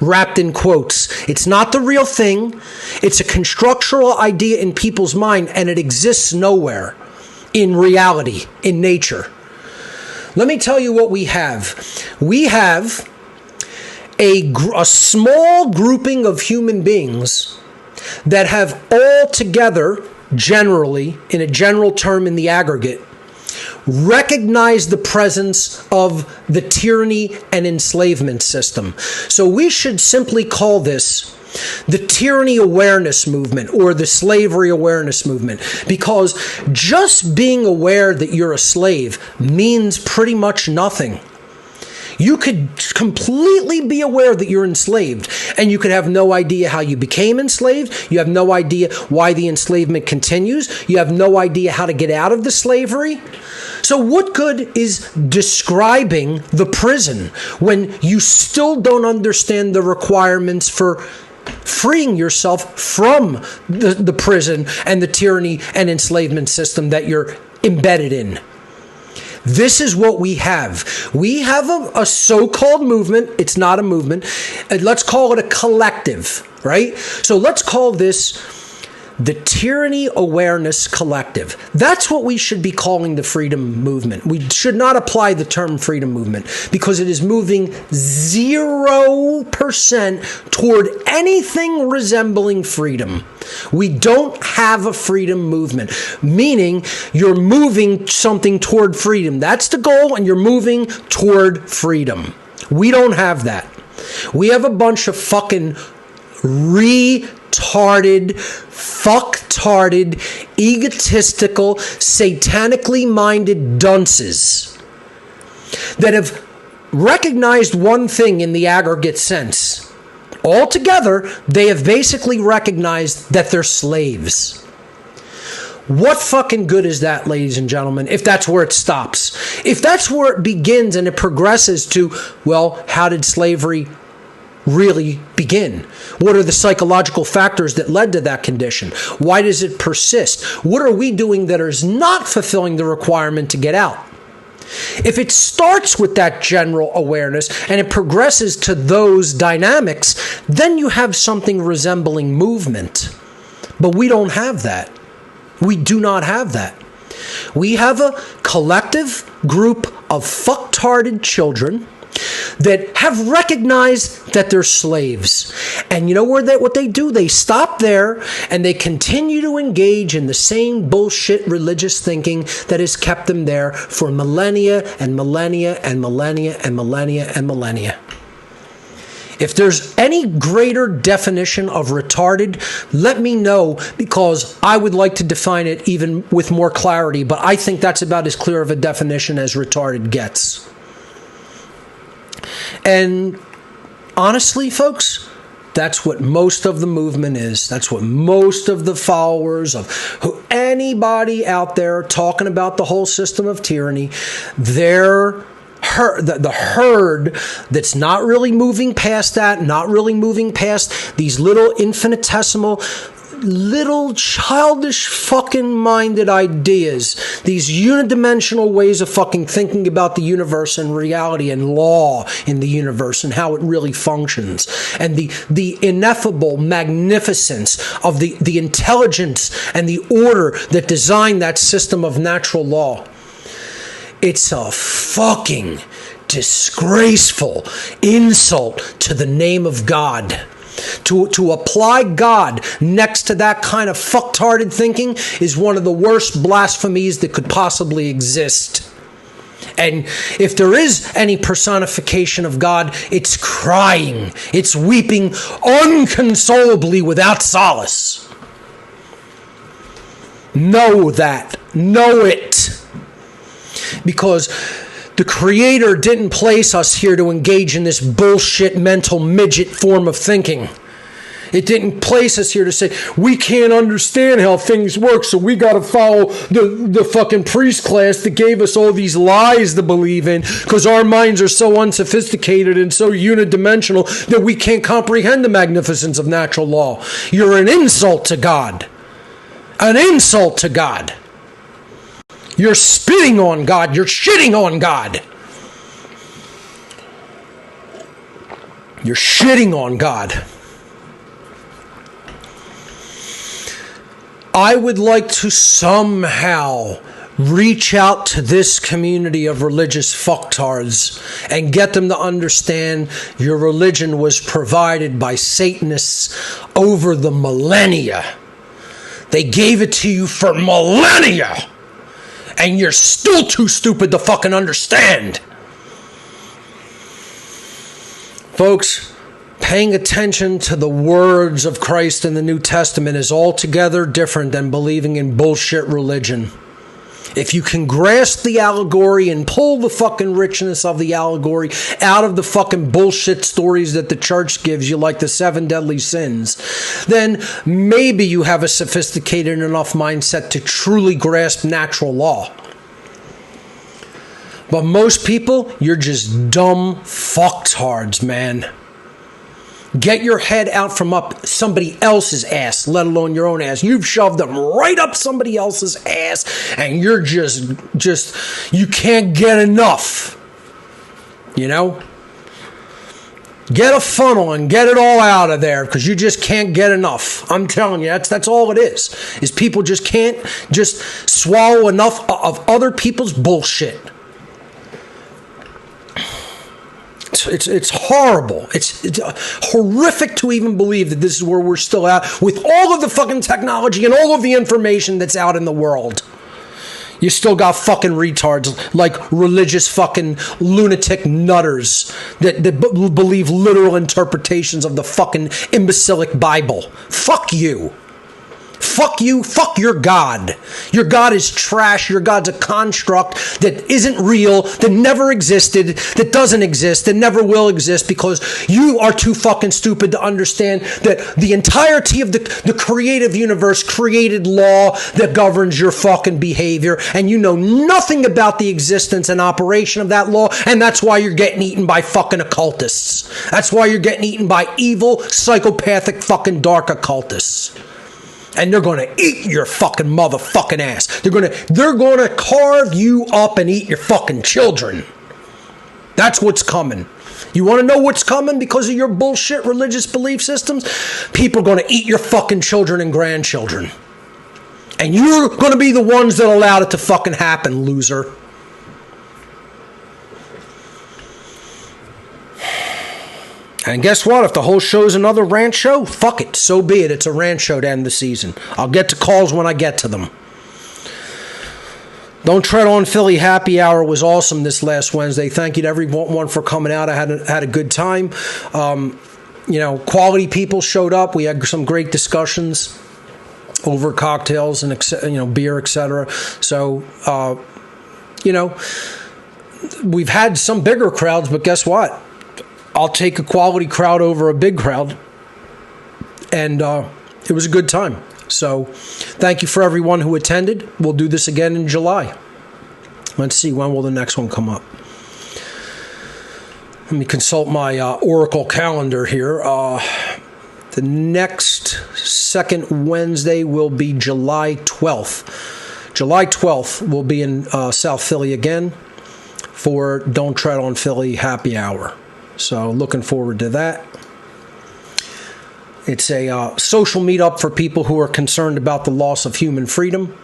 wrapped in quotes. It's not the real thing. It's a constructural idea in people's mind, and it exists nowhere in reality, in nature. Let me tell you what we have. We have a small grouping of human beings that have all together, generally, in a general term in the aggregate, recognize the presence of the tyranny and enslavement system. So we should simply call this the tyranny awareness movement or the slavery awareness movement, because just being aware that you're a slave means pretty much nothing. You could completely be aware that you're enslaved, and you could have no idea how you became enslaved. You have no idea why the enslavement continues. You have no idea how to get out of the slavery. So what good is describing the prison when you still don't understand the requirements for freeing yourself from the prison and the tyranny and enslavement system that you're embedded in? This is what we have. We have a so-called movement. It's not a movement. Let's call it a collective, right? So let's call this the Tyranny Awareness Collective. That's what we should be calling the freedom movement. We should not apply the term freedom movement because it is moving 0% toward anything resembling freedom. We don't have a freedom movement, meaning you're moving something toward freedom. That's the goal, and you're moving toward freedom. We don't have that. We have a bunch of fucking retarded, fucktarded, egotistical, satanically minded dunces that have recognized one thing in the aggregate sense. Altogether, they have basically recognized that they're slaves. What fucking good is that, ladies and gentlemen, if that's where it stops? If that's where it begins and it progresses to, well, how did slavery really begin? What are the psychological factors that led to that condition? Why does it persist? What are we doing that is not fulfilling the requirement to get out? If it starts with that general awareness and it progresses to those dynamics, then you have something resembling movement. But we don't have that. We do not have that. We have a collective group of fucktarded children that have recognized that they're slaves. And you know what they do? They stop there and they continue to engage in the same bullshit religious thinking that has kept them there for millennia and millennia and millennia and millennia and millennia. If there's any greater definition of retarded, let me know, because I would like to define it even with more clarity, but I think that's about as clear of a definition as retarded gets. And honestly, folks, that's what most of the movement is. That's what most of the followers of anybody out there talking about the whole system of tyranny, the herd that's not really moving past that, not really moving past these little infinitesimal, little childish fucking minded ideas, these unidimensional ways of fucking thinking about the universe and reality and law in the universe and how it really functions, and the ineffable magnificence of the intelligence and the order that designed that system of natural law. It's a fucking disgraceful insult to the name of God. To apply God next to that kind of fucktarded thinking is one of the worst blasphemies that could possibly exist. And if there is any personification of God, it's crying, it's weeping unconsolably without solace. Know that. Know it. Because the Creator didn't place us here to engage in this bullshit mental midget form of thinking. It didn't place us here to say, we can't understand how things work, so we got to follow the fucking priest class that gave us all these lies to believe in, because our minds are so unsophisticated and so unidimensional that we can't comprehend the magnificence of natural law. You're an insult to God. An insult to God. You're spitting on God. You're shitting on God. You're shitting on God. I would like to somehow reach out to this community of religious fucktards and get them to understand your religion was provided by Satanists over the millennia. They gave it to you for millennia. And you're still too stupid to fucking understand. Folks, paying attention to the words of Christ in the New Testament is altogether different than believing in bullshit religion. If you can grasp the allegory and pull the fucking richness of the allegory out of the fucking bullshit stories that the church gives you, like the 7 deadly sins, then maybe you have a sophisticated enough mindset to truly grasp natural law. But most people, you're just dumb fucktards, man. Get your head out from up somebody else's ass, let alone your own ass. You've shoved them right up somebody else's ass, and you're just you can't get enough. You know? Get a funnel and get it all out of there, because you just can't get enough. I'm telling you, that's all it is people just can't just swallow enough of other people's bullshit. It's horrible. It's horrific to even believe that this is where we're still at with all of the fucking technology and all of the information that's out in the world. You still got fucking retards like religious fucking lunatic nutters that believe literal interpretations of the fucking imbecilic Bible. Fuck you. Fuck you, fuck your God. Your God is trash. Your God's a construct that isn't real, that never existed, that doesn't exist, that never will exist, because you are too fucking stupid to understand that the entirety of the creative universe created law that governs your fucking behavior, and you know nothing about the existence and operation of that law, and that's why you're getting eaten by fucking occultists. That's why you're getting eaten by evil, psychopathic, fucking dark occultists. And they're going to eat your fucking motherfucking ass. They're going to carve you up and eat your fucking children. That's what's coming. You want to know what's coming because of your bullshit religious belief systems? People are going to eat your fucking children and grandchildren. And you're going to be the ones that allowed it to fucking happen, loser. And guess what? If the whole show's another rant show, fuck it. So be it. It's a rant show to end the season. I'll get to calls when I get to them. Don't Tread on Philly Happy Hour was awesome this last Wednesday. Thank you to everyone for coming out. I had a good time. Quality people showed up. We had some great discussions over cocktails and beer, etc. So, we've had some bigger crowds, but guess what? I'll take a quality crowd over a big crowd. And it was a good time. So thank you for everyone who attended. We'll do this again in July. Let's see, when will the next one come up? Let me consult my Oracle calendar here. The next second Wednesday will be July 12th. July 12th will be in South Philly again for Don't Tread on Philly Happy Hour. So looking forward to that. It's a social meetup for people who are concerned about the loss of human freedom.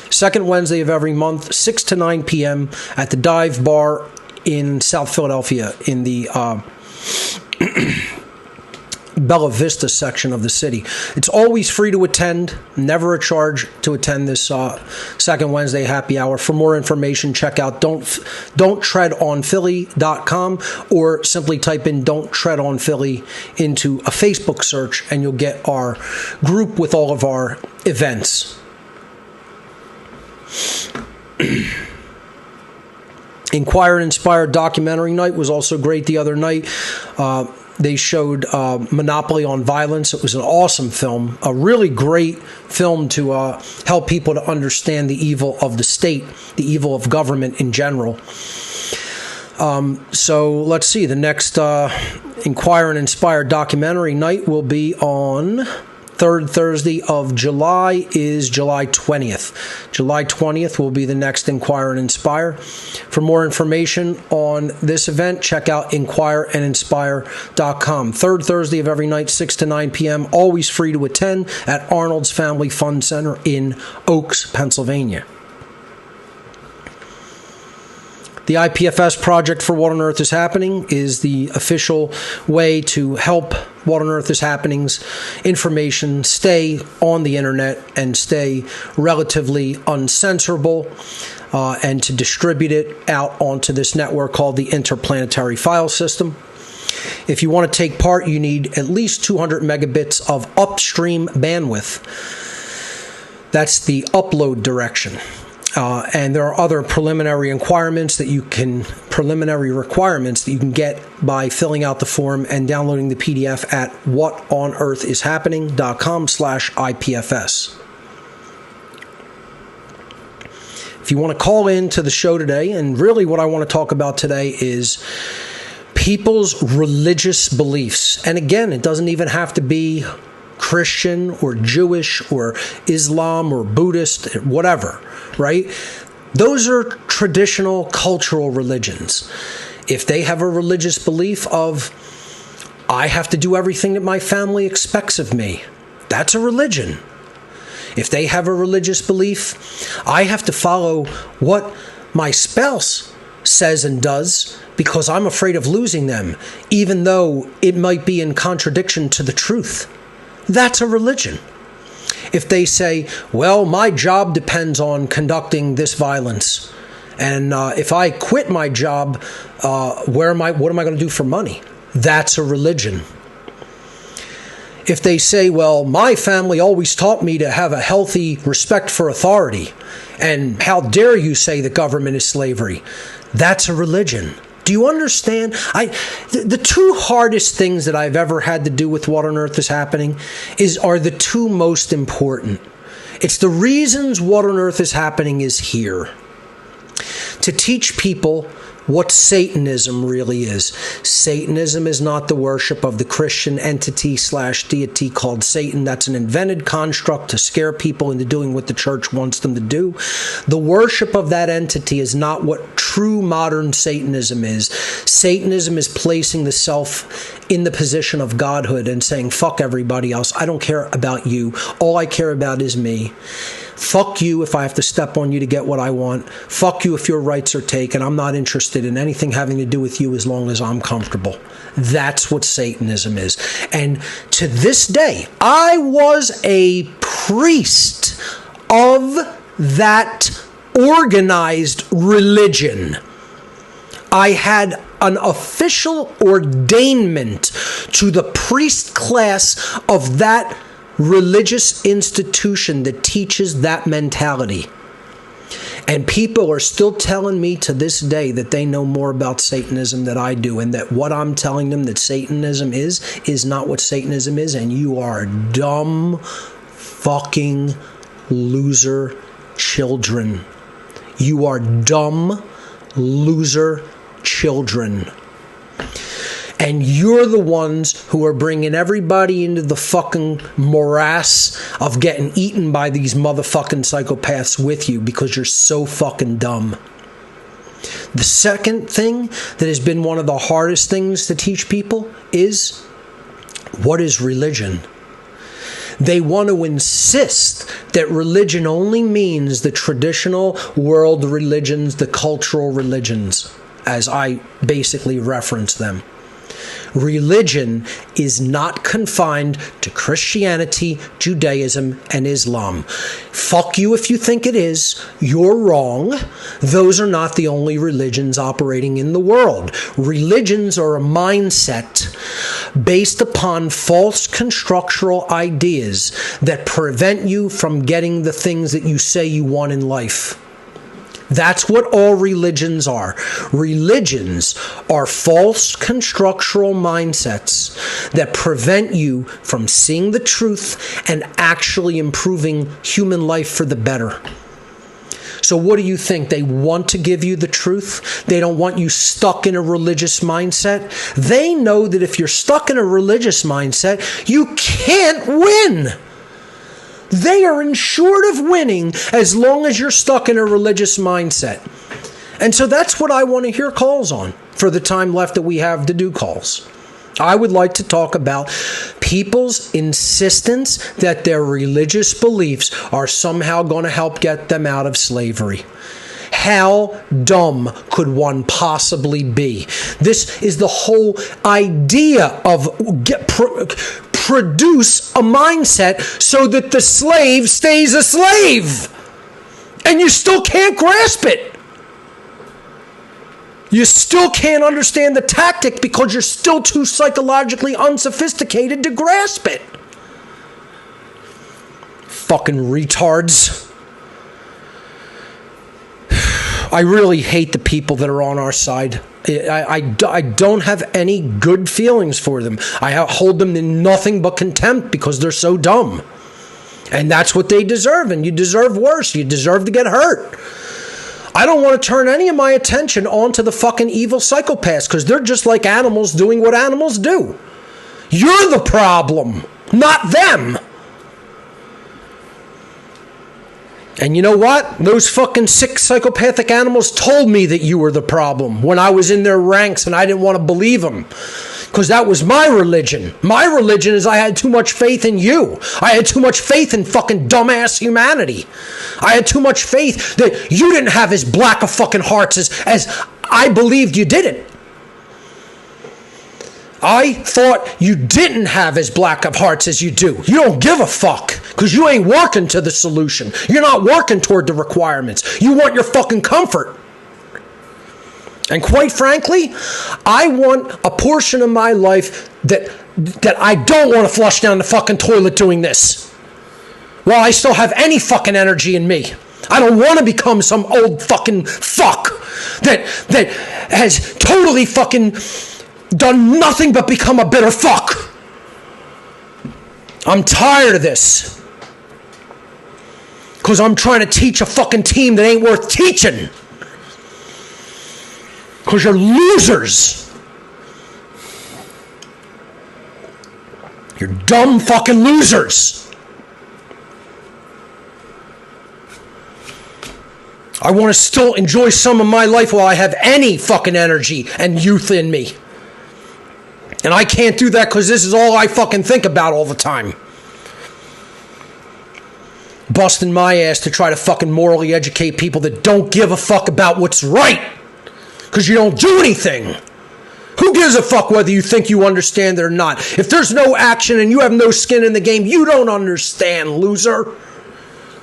Second Wednesday of every month, 6 to 9 p.m. at the Dive Bar in South Philadelphia in the Bella Vista section of the city. It's always free to attend, never a charge to attend this second Wednesday happy hour. For more information, check out don'ttreadonphilly.com or simply type in Don't Tread on Philly into a Facebook search and you'll get our group with all of our events. Inquire and Inspire documentary night was also great the other night. They showed Monopoly on Violence. It was an awesome film, a really great film to help people to understand the evil of the state, the evil of government in general. So let's see. The next Inquire and Inspire documentary night will be on third Thursday of July is July 20th. July 20th will be the next Inquire and Inspire. For more information on this event, check out inquireandinspire.com. Third Thursday of every night, 6 to 9 p.m., always free to attend at Arnold's Family Fun Center in Oaks, Pennsylvania. The IPFS Project for What on Earth is Happening is the official way to help What on Earth is Happening's information stay on the internet and stay relatively uncensorable and to distribute it out onto this network called the Interplanetary File System. If you want to take part, you need at least 200 megabits of upstream bandwidth. That's the upload direction. And there are other preliminary requirements that you can get by filling out the form and downloading the PDF at whatonearthishappening.com/IPFS. If you want to call in to the show today, and really what I want to talk about today is people's religious beliefs. And again, it doesn't even have to be Christian or Jewish or Islam or Buddhist, whatever, right? Those are traditional cultural religions. If they have a religious belief of, I have to do everything that my family expects of me, that's a religion. If they have a religious belief, I have to follow what my spouse says and does because I'm afraid of losing them, even though it might be in contradiction to the truth. That's a religion. If they say, well, my job depends on conducting this violence, and if I quit my job, what am I going to do for money? That's a religion. If they say, well, my family always taught me to have a healthy respect for authority, and how dare you say the government is slavery? That's a religion. Do you understand? The two hardest things that I've ever had to do with What on Earth is Happening are the two most important. It's the reasons What on Earth is Happening is here. To teach people what Satanism really is. Satanism is not the worship of the Christian entity / deity called Satan. That's an invented construct to scare people into doing what the church wants them to do. The worship of that entity is not what true modern Satanism is. Satanism is placing the self in the position of godhood and saying, fuck everybody else. I don't care about you. All I care about is me. Fuck you if I have to step on you to get what I want. Fuck you if your rights are taken. I'm not interested in anything having to do with you as long as I'm comfortable. That's what Satanism is. And to this day, I was a priest of that organized religion. I had an official ordainment to the priest class of that religious institution that teaches that mentality. And people are still telling me to this day that they know more about Satanism than I do, and that what I'm telling them that Satanism is not what Satanism is, and you are dumb fucking loser children. You are dumb loser children. And you're the ones who are bringing everybody into the fucking morass of getting eaten by these motherfucking psychopaths with you because you're so fucking dumb. The second thing that has been one of the hardest things to teach people is, what is religion? They want to insist that religion only means the traditional world religions, the cultural religions, as I basically reference them. Religion is not confined to Christianity, Judaism, and Islam. Fuck you if you think it is. You're wrong. Those are not the only religions operating in the world. Religions are a mindset based upon false constructural ideas that prevent you from getting the things that you say you want in life. That's what all religions are. Religions are false constructural mindsets that prevent you from seeing the truth and actually improving human life for the better. So what do you think? They want to give you the truth? They don't want you stuck in a religious mindset? They know that if you're stuck in a religious mindset, you can't win. They are insured of winning as long as you're stuck in a religious mindset. And so that's what I want to hear calls on for the time left that we have to do calls. I would like to talk about people's insistence that their religious beliefs are somehow going to help get them out of slavery. How dumb could one possibly be? This is the whole idea of produce a mindset so that the slave stays a slave. And you still can't grasp it. You still can't understand the tactic because you're still too psychologically unsophisticated to grasp it. Fucking retards. I really hate the people that are on our side. I don't have any good feelings for them. I hold them in nothing but contempt because they're so dumb. And that's what they deserve, and you deserve worse. You deserve to get hurt. I don't want to turn any of my attention onto the fucking evil psychopaths because they're just like animals doing what animals do. You're the problem, not them. And you know what? Those fucking sick psychopathic animals told me that you were the problem when I was in their ranks and I didn't want to believe them. Because that was my religion. My religion is I had too much faith in you. I had too much faith in fucking dumbass humanity. I had too much faith that you didn't have as black of fucking hearts as I believed you didn't. I thought you didn't have as black of hearts as you do. You don't give a fuck because you ain't working to the solution. You're not working toward the requirements. You want your fucking comfort. And quite frankly, I want a portion of my life that I don't want to flush down the fucking toilet doing this. While I still have any fucking energy in me. I don't want to become some old fucking fuck that has totally fucking done nothing but become a bitter fuck. I'm tired of this. Because I'm trying to teach a fucking team that ain't worth teaching. Because you're losers. You're dumb fucking losers. I want to still enjoy some of my life while I have any fucking energy and youth in me. And I can't do that because this is all I fucking think about all the time. Busting my ass to try to fucking morally educate people that don't give a fuck about what's right. Because you don't do anything. Who gives a fuck whether you think you understand it or not? If there's no action and you have no skin in the game, you don't understand, loser.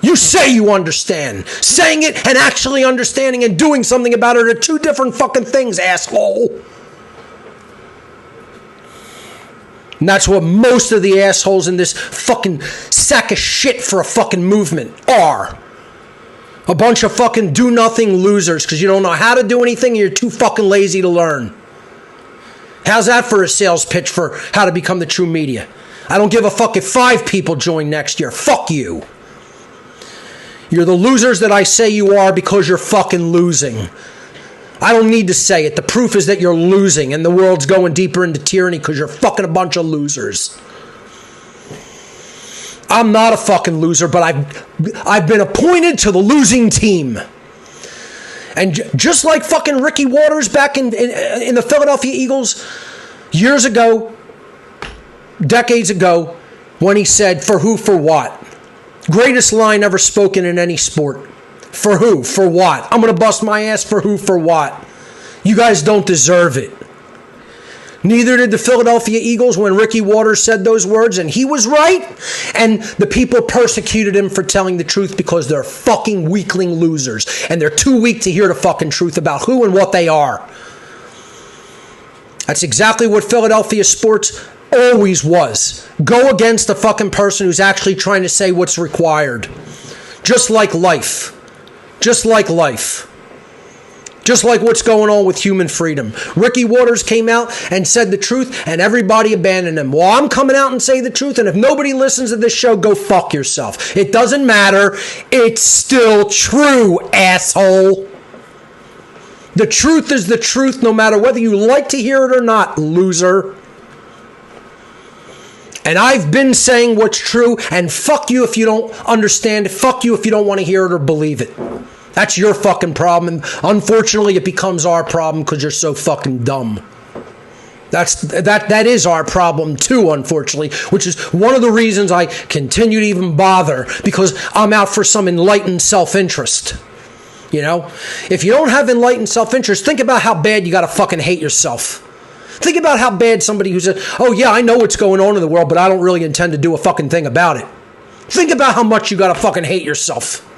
You say you understand. Saying it and actually understanding and doing something about it are two different fucking things, asshole. And that's what most of the assholes in this fucking sack of shit for a fucking movement are. A bunch of fucking do-nothing losers because you don't know how to do anything and you're too fucking lazy to learn. How's that for a sales pitch for how to become the true media? I don't give a fuck if 5 people join next year. Fuck you. You're the losers that I say you are because you're fucking losing. I don't need to say it. The proof is that you're losing and the world's going deeper into tyranny because you're fucking a bunch of losers. I'm not a fucking loser, but I've been appointed to the losing team. And just like fucking Ricky Waters back in the Philadelphia Eagles years ago, decades ago, when he said, for who, for what? Greatest line ever spoken in any sport. For who? For what? I'm going to bust my ass for who? For what? You guys don't deserve it. Neither did the Philadelphia Eagles when Ricky Waters said those words, and he was right. And the people persecuted him for telling the truth because they're fucking weakling losers. And they're too weak to hear the fucking truth about who and what they are. That's exactly what Philadelphia sports always was. Go against the fucking person who's actually trying to say what's required. Just like life. Just like life. Just like what's going on with human freedom. Ricky Waters came out and said the truth and everybody abandoned him. Well, I'm coming out and say the truth, and if nobody listens to this show, go fuck yourself. It doesn't matter. It's still true, asshole. The truth is the truth no matter whether you like to hear it or not, loser. And I've been saying what's true, and fuck you if you don't understand it. Fuck you if you don't want to hear it or believe it. That's your fucking problem. And unfortunately, it becomes our problem because you're so fucking dumb. That is our problem too, unfortunately, which is one of the reasons I continue to even bother, because I'm out for some enlightened self-interest. You know? If you don't have enlightened self-interest, think about how bad you got to fucking hate yourself. Think about how bad somebody who said, oh yeah, I know what's going on in the world, but I don't really intend to do a fucking thing about it. Think about how much you got to fucking hate yourself.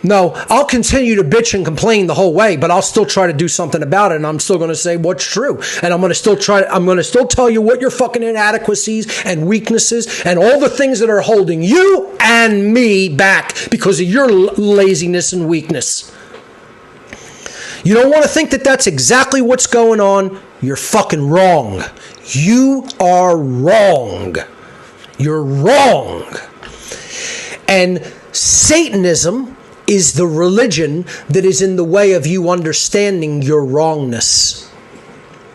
No, I'll continue to bitch and complain the whole way, but I'll still try to do something about it, and I'm still going to say what's true. And I'm going to still tell you what your fucking inadequacies and weaknesses and all the things that are holding you and me back because of your laziness and weakness. You don't want to think that that's exactly what's going on? You're fucking wrong. You are wrong. You're wrong. And Satanism is the religion that is in the way of you understanding your wrongness.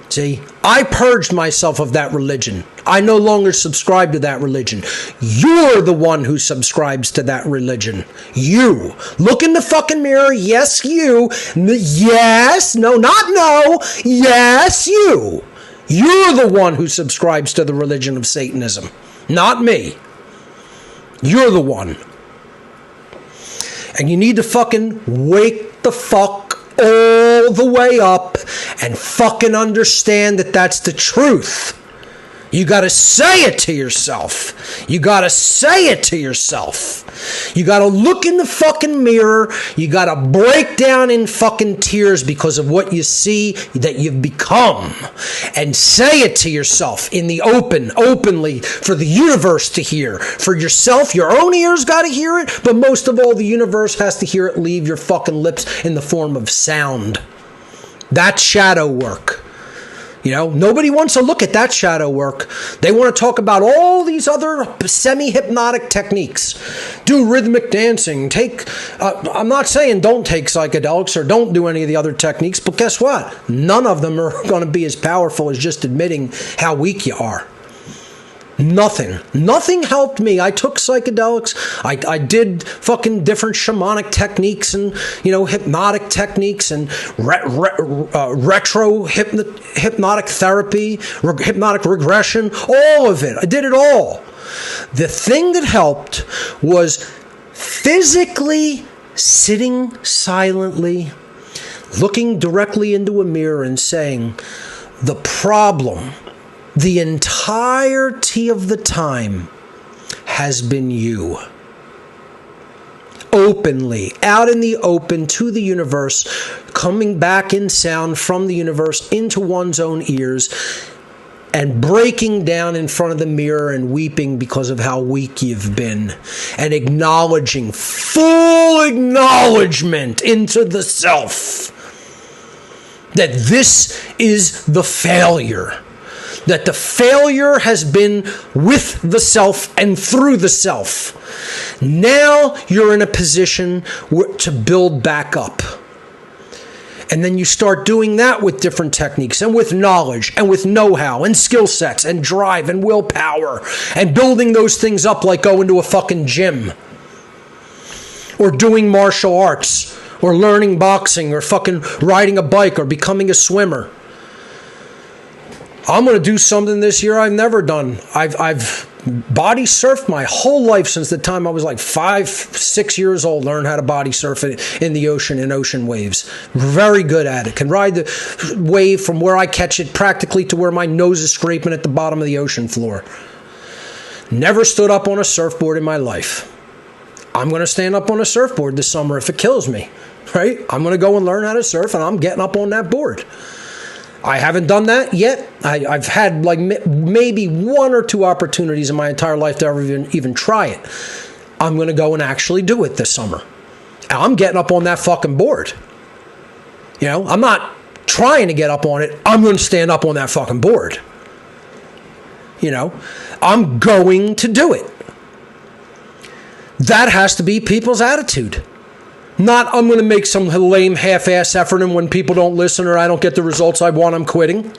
See, I purged myself of that religion. I no longer subscribe to that religion. You're the one who subscribes to that religion. You. Look in the fucking mirror. Yes, you. Yes. No, not no. Yes, you. You're the one who subscribes to the religion of Satanism. Not me. You're the one. And you need to fucking wake the fuck all the way up and fucking understand that that's the truth. You got to say it to yourself. You got to say it to yourself. You got to look in the fucking mirror. You got to break down in fucking tears because of what you see that you've become. And say it to yourself in the openly, for the universe to hear. For yourself, your own ears got to hear it, but most of all, the universe has to hear it leave your fucking lips in the form of sound. That's shadow work. Nobody wants to look at that shadow work. They want to talk about all these other semi-hypnotic techniques. Do rhythmic dancing. I'm not saying don't take psychedelics or don't do any of the other techniques, but guess what? None of them are going to be as powerful as just admitting how weak you are. Nothing helped me. I took psychedelics. I did fucking different shamanic techniques and, hypnotic techniques and retro hypnotic therapy, hypnotic regression, all of it. I did it all. The thing that helped was physically sitting silently, looking directly into a mirror and saying, the problem the entirety of the time has been you. Openly, out in the open to the universe, coming back in sound from the universe into one's own ears, and breaking down in front of the mirror and weeping because of how weak you've been, and acknowledging, full acknowledgement into the self, that this is the failure. That the failure has been with the self and through the self. Now you're in a position to build back up. And then you start doing that with different techniques and with knowledge and with know-how and skill sets and drive and willpower and building those things up like going to a fucking gym or doing martial arts or learning boxing or fucking riding a bike or becoming a swimmer. I'm going to do something this year I've never done. I've body surfed my whole life since the time I was like 5-6 years old. Learned how to body surf in the ocean, in ocean waves. Very good at it. Can ride the wave from where I catch it practically to where my nose is scraping at the bottom of the ocean floor. Never stood up on a surfboard in my life. I'm going to stand up on a surfboard this summer if it kills me. Right? I'm going to go and learn how to surf, and I'm getting up on that board. I haven't done that yet. I've had like maybe 1 or 2 opportunities in my entire life to ever even try it. I'm going to go and actually do it this summer. And I'm getting up on that fucking board. I'm not trying to get up on it. I'm going to stand up on that fucking board. I'm going to do it. That has to be people's attitude. Not, I'm going to make some lame half-ass effort, and when people don't listen or I don't get the results I want, I'm quitting.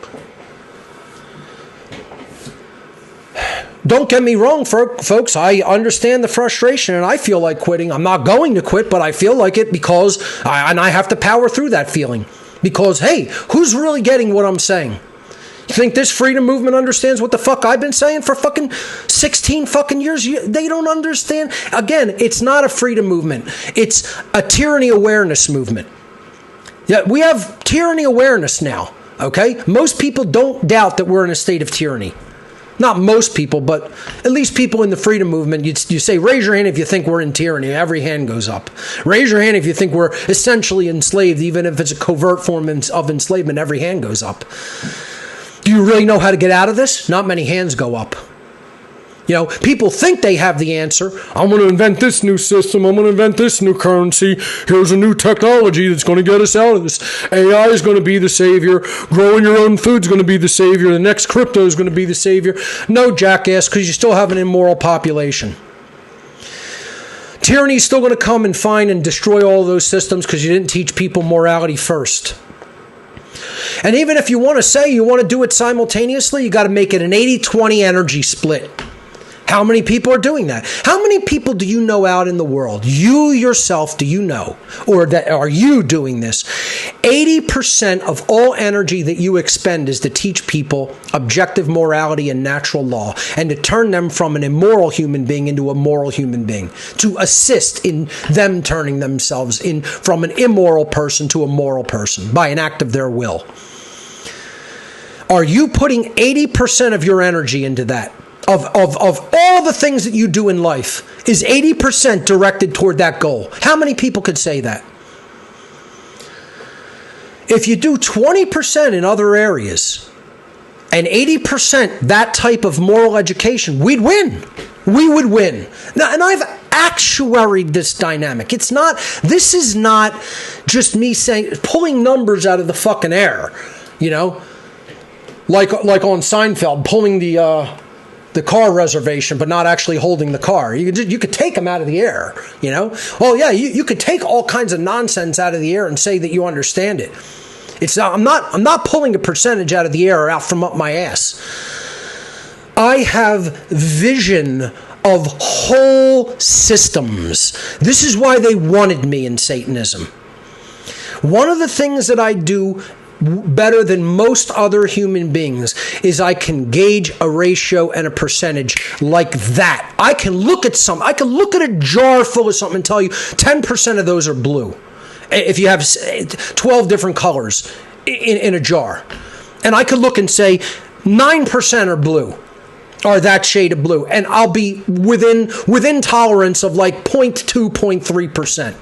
Don't get me wrong, folks. I understand the frustration, and I feel like quitting. I'm not going to quit, but I feel like it because I have to power through that feeling. Because, hey, who's really getting what I'm saying? You think this freedom movement understands what the fuck I've been saying for fucking 16 fucking years? They don't understand. Again, it's not a freedom movement. It's a tyranny awareness movement. Yeah, we have tyranny awareness now, okay? Most people don't doubt that we're in a state of tyranny. Not most people, but at least people in the freedom movement, you say, raise your hand if you think we're in tyranny. Every hand goes up. Raise your hand if you think we're essentially enslaved, even if it's a covert form of enslavement. Every hand goes up. Do you really know how to get out of this? Not many hands go up. People think they have the answer. I'm going to invent this new system. I'm going to invent this new currency. Here's a new technology that's going to get us out of this. AI is going to be the savior. Growing your own food is going to be the savior. The next crypto is going to be the savior. No, jackass, because you still have an immoral population. Tyranny is still going to come and find and destroy all of those systems because you didn't teach people morality first. And even if you want to say you want to do it simultaneously, you got to make it an 80-20 energy split. How many people are doing that? How many people do you know out in the world? You yourself, do you know? Or that are you doing this? 80% of all energy that you expend is to teach people objective morality and natural law and to turn them from an immoral human being into a moral human being. To assist in them turning themselves from an immoral person to a moral person by an act of their will. Are you putting 80% of your energy into that? Of all the things that you do in life, is 80% directed toward that goal? How many people could say that? If you do 20% in other areas and 80% that type of moral education, we'd win. We would win. Now, and I've actuaried this dynamic. This is not just me saying, pulling numbers out of the fucking air, like on Seinfeld, pulling the car reservation, but not actually holding the car. You could take them out of the air, you know? Well, yeah, you could take all kinds of nonsense out of the air and say that you understand it. It's not, I'm not pulling a percentage out of the air or out from up my ass. I have vision of whole systems. This is why they wanted me in Satanism. One of the things that I do better than most other human beings is I can gauge a ratio and a percentage like that. I can look at a jar full of something and tell you 10% of those are blue. If you have 12 different colors in a jar. And I could look and say 9% are blue, or that shade of blue. And I'll be within tolerance of like 0.2, 0.3%.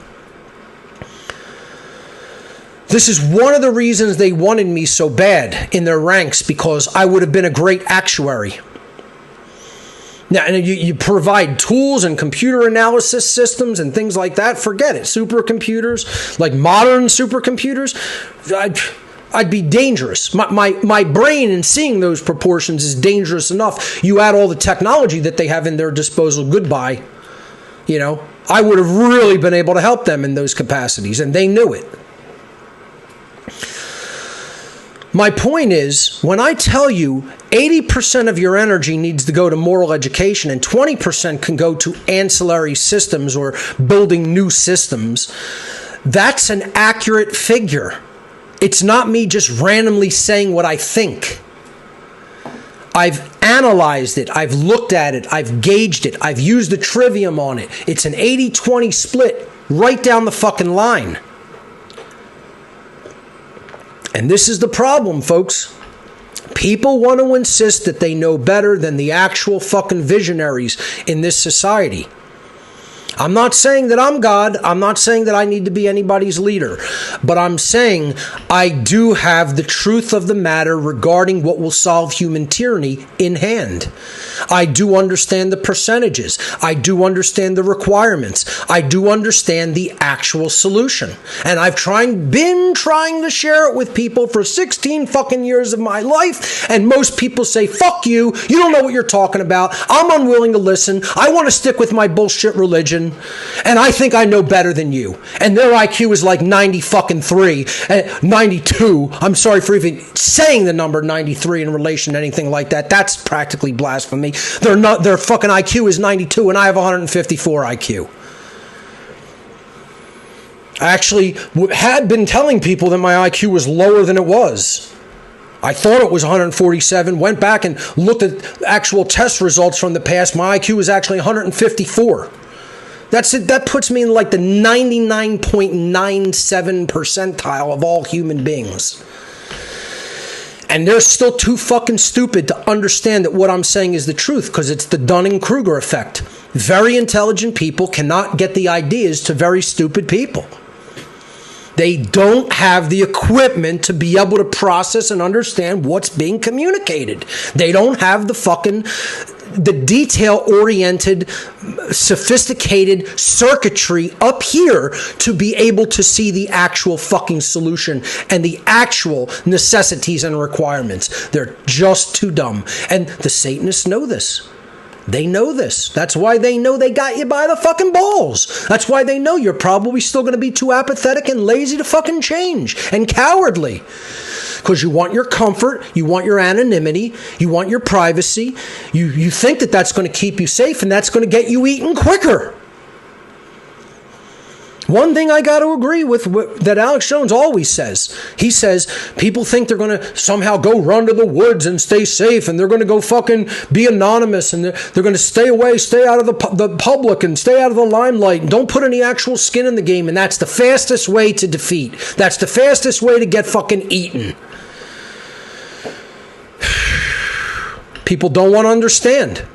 This is one of the reasons they wanted me so bad in their ranks, because I would have been a great actuary. Now, and you provide tools and computer analysis systems and things like that. Forget it. Supercomputers, like modern supercomputers, I'd be dangerous. My brain in seeing those proportions is dangerous enough. You add all the technology that they have in their disposal, goodbye. You know, I would have really been able to help them in those capacities, and they knew it. My point is, when I tell you 80% of your energy needs to go to moral education and 20% can go to ancillary systems or building new systems, that's an accurate figure. It's not me just randomly saying what I think. I've analyzed it. I've looked at it. I've gauged it. I've used the trivium on it. It's an 80-20 split right down the fucking line. And this is the problem, folks. People want to insist that they know better than the actual fucking visionaries in this society. I'm not saying that I'm God. I'm not saying that I need to be anybody's leader. But I'm saying I do have the truth of the matter regarding what will solve human tyranny in hand. I do understand the percentages. I do understand the requirements. I do understand the actual solution. And I've been trying to share it with people for 16 fucking years of my life. And most people say, fuck you. You don't know what you're talking about. I'm unwilling to listen. I want to stick with my bullshit religion. And I think I know better than you. And their IQ is like 90 fucking 3, 92. I'm sorry for even saying the number 93 in relation to anything like that. That's practically blasphemy. Their fucking IQ is 92 and I have 154 IQ. I actually had been telling people that my IQ was lower than it was. I thought it was 147, went back and looked at actual test results from the past. My IQ was actually 154. That's it. That puts me in like the 99.97 percentile of all human beings. And they're still too fucking stupid to understand that what I'm saying is the truth, because it's the Dunning-Kruger effect. Very intelligent people cannot get the ideas to very stupid people. They don't have the equipment to be able to process and understand what's being communicated. They don't have the detail-oriented, sophisticated circuitry up here to be able to see the actual fucking solution and the actual necessities and requirements. They're just too dumb. And the Satanists know this. They know this. That's why they know they got you by the fucking balls. That's why they know you're probably still going to be too apathetic and lazy to fucking change and cowardly. Because you want your comfort, you want your anonymity, you want your privacy. You think that that's going to keep you safe and that's going to get you eaten quicker. One thing I got to agree with that Alex Jones always says. He says people think they're going to somehow go run to the woods and stay safe, and they're going to go fucking be anonymous, and they're going to stay away, stay out of the public, and stay out of the limelight, and don't put any actual skin in the game, and that's the fastest way to defeat. That's the fastest way to get fucking eaten. People don't want to understand.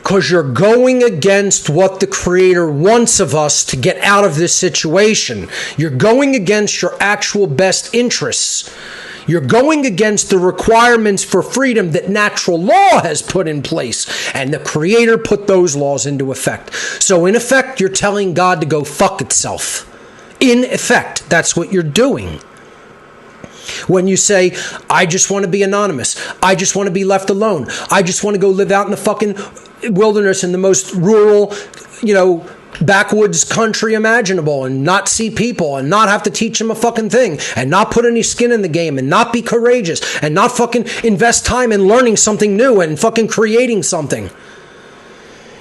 Because you're going against what the Creator wants of us to get out of this situation. You're going against your actual best interests. You're going against the requirements for freedom that natural law has put in place. And the Creator put those laws into effect. So in effect, you're telling God to go fuck itself. In effect, that's what you're doing. When you say, I just want to be anonymous, I just want to be left alone, I just want to go live out in the fucking wilderness in the most rural, backwoods country imaginable and not see people and not have to teach them a fucking thing and not put any skin in the game and not be courageous and not fucking invest time in learning something new and fucking creating something.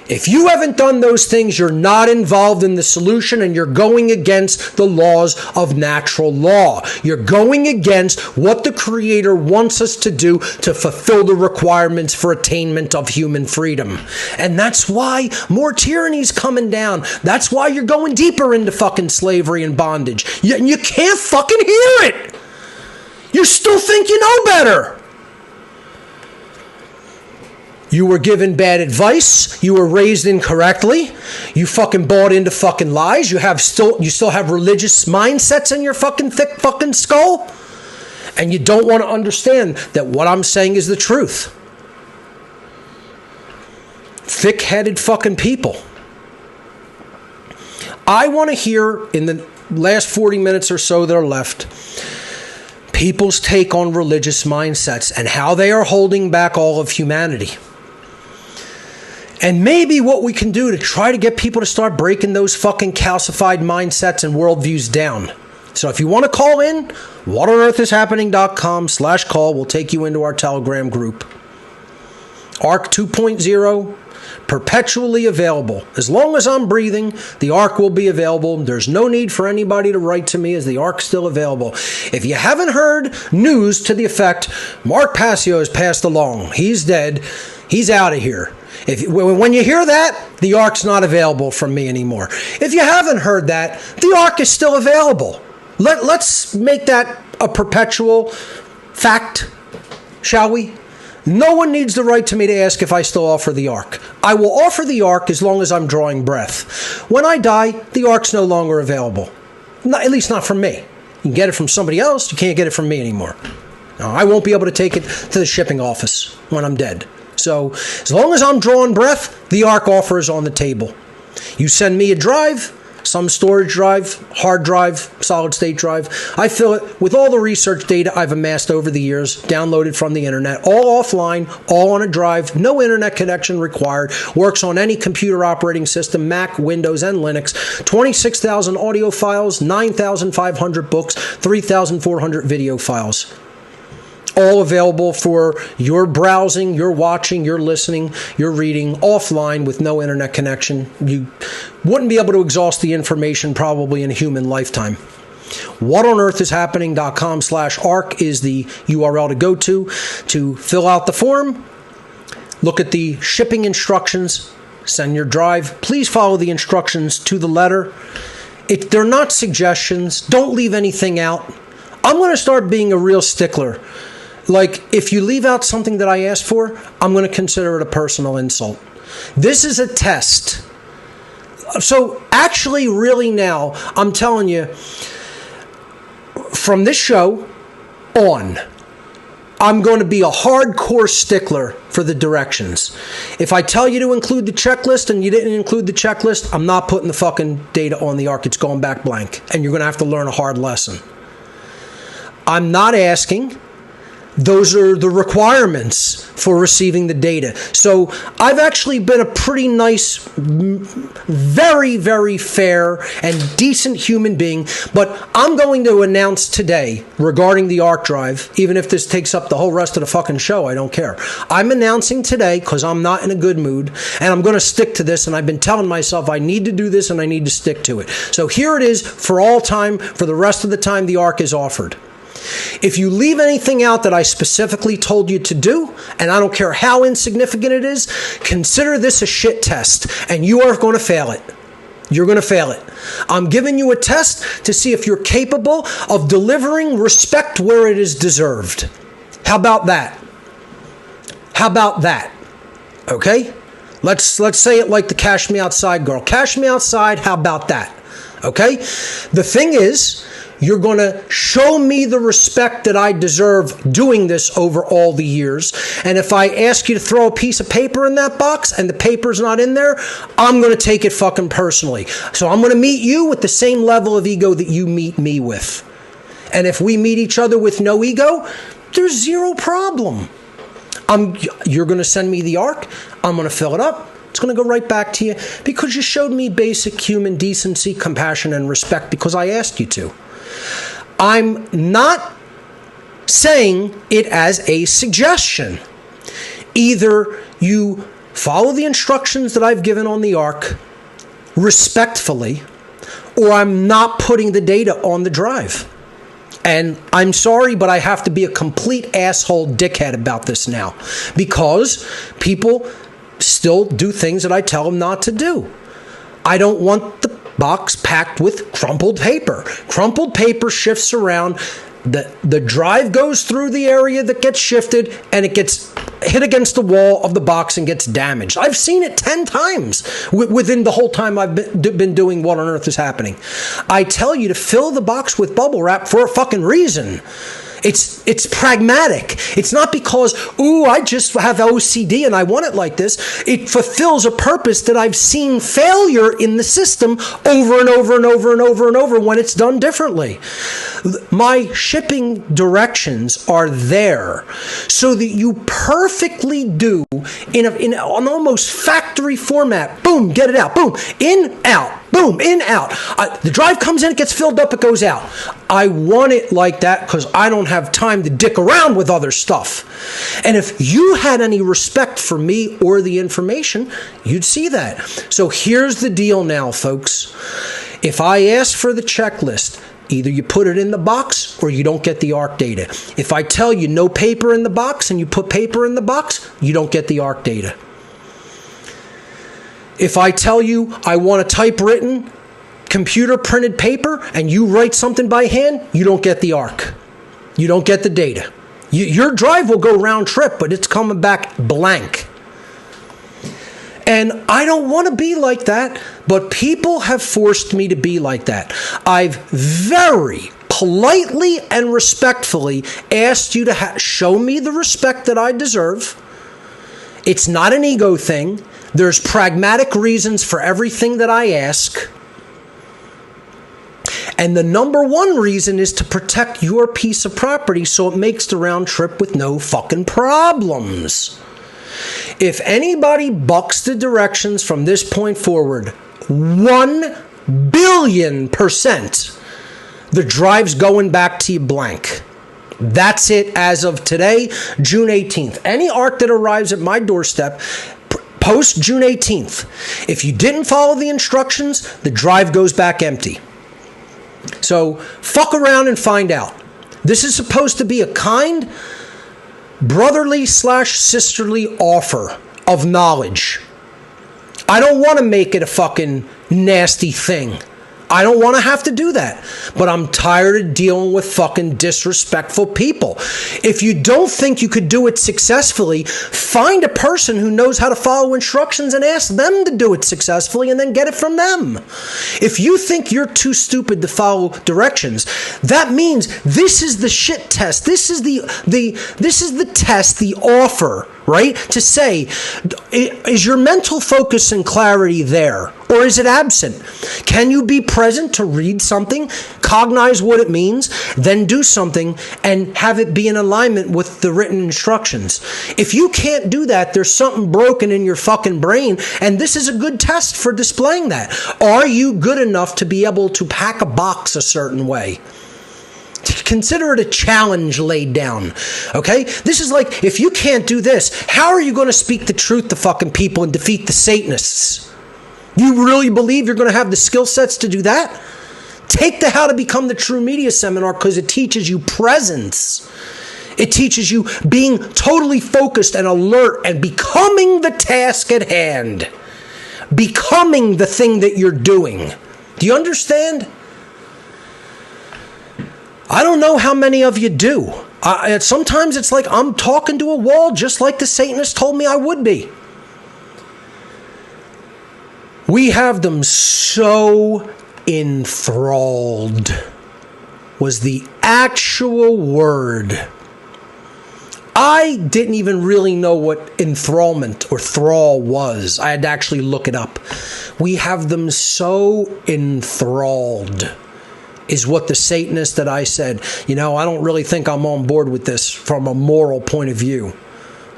If you haven't done those things, you're not involved in the solution and you're going against the laws of natural law. You're going against what the Creator wants us to do to fulfill the requirements for attainment of human freedom. And that's why more tyranny's coming down. That's why you're going deeper into fucking slavery and bondage. You can't fucking hear it. You still think you know better. You were given bad advice. You were raised incorrectly. You fucking bought into fucking lies. You still have religious mindsets in your fucking thick fucking skull. And you don't want to understand that what I'm saying is the truth. Thick-headed fucking people. I want to hear in the last 40 minutes or so that are left people's take on religious mindsets and how they are holding back all of humanity. And maybe what we can do to try to get people to start breaking those fucking calcified mindsets and worldviews down. So if you want to call in, whatonearthishappening.com/call will take you into our Telegram group. ARC 2.0, perpetually available. As long as I'm breathing, the ARC will be available. There's no need for anybody to write to me as the ARC's still available. If you haven't heard news to the effect, Mark Passio has passed along. He's dead. He's out of here. When you hear that, the ARC's not available from me anymore. If you haven't heard that, the ARC is still available. Let's make that a perpetual fact, shall we? No one needs the right to me to ask if I still offer the ARC. I will offer the ARC as long as I'm drawing breath. When I die, the ARC's no longer available. At least not from me. You can get it from somebody else. You can't get it from me anymore. No, I won't be able to take it to the shipping office when I'm dead. So as long as I'm drawing breath, the ARC offer is on the table. You send me a drive, some storage drive, hard drive, solid state drive. I fill it with all the research data I've amassed over the years, downloaded from the internet, all offline, all on a drive, no internet connection required, works on any computer operating system, Mac, Windows, and Linux, 26,000 audio files, 9,500 books, 3,400 video files. All available for your browsing, your watching, your listening, your reading, offline with no internet connection. You wouldn't be able to exhaust the information probably in a human lifetime. whatonearthishappening.com/ARC is the URL to go to fill out the form, look at the shipping instructions, send your drive. Please follow the instructions to the letter. They're not suggestions. Don't leave anything out. I'm going to start being a real stickler. Like, if you leave out something that I asked for, I'm going to consider it a personal insult. This is a test. So, actually, really now, I'm telling you, from this show on, I'm going to be a hardcore stickler for the directions. If I tell you to include the checklist and you didn't include the checklist, I'm not putting the fucking data on the ARC. It's going back blank. And you're going to have to learn a hard lesson. I'm not asking. Those are the requirements for receiving the data. So I've actually been a pretty nice, very, very fair and decent human being. But I'm going to announce today regarding the ARC drive, even if this takes up the whole rest of the fucking show, I don't care. I'm announcing today because I'm not in a good mood and I'm going to stick to this. And I've been telling myself I need to do this and I need to stick to it. So here it is for all time, for the rest of the time the ARC is offered. If you leave anything out that I specifically told you to do, and I don't care how insignificant it is, consider this a shit test, and you are going to fail it. You're going to fail it. I'm giving you a test to see if you're capable of delivering respect where it is deserved. How about that? How about that? Okay? Let's say it like the Cash Me Outside girl. Cash me outside, how about that? Okay? The thing is, you're going to show me the respect that I deserve doing this over all the years. And if I ask you to throw a piece of paper in that box and the paper's not in there, I'm going to take it fucking personally. So I'm going to meet you with the same level of ego that you meet me with. And if we meet each other with no ego, there's zero problem. You're going to send me the ark. I'm going to fill it up. It's going to go right back to you because you showed me basic human decency, compassion, and respect because I asked you to. I'm not saying it as a suggestion. Either you follow the instructions that I've given on the ark respectfully, or I'm not putting the data on the drive. And I'm sorry, but I have to be a complete asshole dickhead about this now because people still do things that I tell them not to do. I don't want the box packed with crumpled paper. Crumpled paper shifts around. The drive goes through the area that gets shifted and it gets hit against the wall of the box and gets damaged. I've seen it 10 times within the whole time I've been doing What on Earth is Happening. I tell you to fill the box with bubble wrap for a fucking reason. It's pragmatic. It's not because, I just have OCD and I want it like this. It fulfills a purpose that I've seen failure in the system over and over and over and over and over when it's done differently. My shipping directions are there so that you perfectly do in an almost factory format. Boom, get it out. Boom, in, out. Boom, in, out. The drive comes in, it gets filled up, it goes out. I want it like that because I don't have time to dick around with other stuff. And if you had any respect for me or the information, you'd see that. So here's the deal now, folks. If I ask for the checklist, either you put it in the box or you don't get the ARC data. If I tell you no paper in the box and you put paper in the box, you don't get the ARC data. If I tell you I want a typewritten, computer printed paper and you write something by hand, you don't get the ARC. You don't get the data. Your drive will go round trip, but it's coming back blank. And I don't want to be like that, but people have forced me to be like that. I've very politely and respectfully asked you to show me the respect that I deserve. It's not an ego thing. There's pragmatic reasons for everything that I ask. And the number one reason is to protect your piece of property so it makes the round trip with no fucking problems. If anybody bucks the directions from this point forward, 1,000,000,000%, the drive's going back to you blank. That's it as of today, June 18th. Any ARC that arrives at my doorstep post June 18th, if you didn't follow the instructions, the drive goes back empty. So fuck around and find out. This is supposed to be a kind, brotherly/sisterly offer of knowledge. I don't want to make it a fucking nasty thing. I don't want to have to do that. But I'm tired of dealing with fucking disrespectful people. If you don't think you could do it successfully, find a person who knows how to follow instructions and ask them to do it successfully and then get it from them. If you think you're too stupid to follow directions, that means this is the shit test. This is the test, the offer, right? To say, is your mental focus and clarity there? Or is it absent? Can you be present to read something, cognize what it means, then do something, and have it be in alignment with the written instructions? If you can't do that, there's something broken in your fucking brain, and this is a good test for displaying that. Are you good enough to be able to pack a box a certain way? Consider it a challenge laid down, okay? This is like, if you can't do this, how are you going to speak the truth to fucking people and defeat the Satanists? You really believe you're going to have the skill sets to do that? Take the How to Become the True Media seminar because it teaches you presence. It teaches you being totally focused and alert and becoming the task at hand. Becoming the thing that you're doing. Do you understand? I don't know how many of you do. Sometimes it's like I'm talking to a wall just like the Satanists told me I would be. We have them so enthralled, was the actual word. I didn't even really know what enthrallment or thrall was. I had to actually look it up. We have them so enthralled is what the Satanist that I said, I don't really think I'm on board with this from a moral point of view.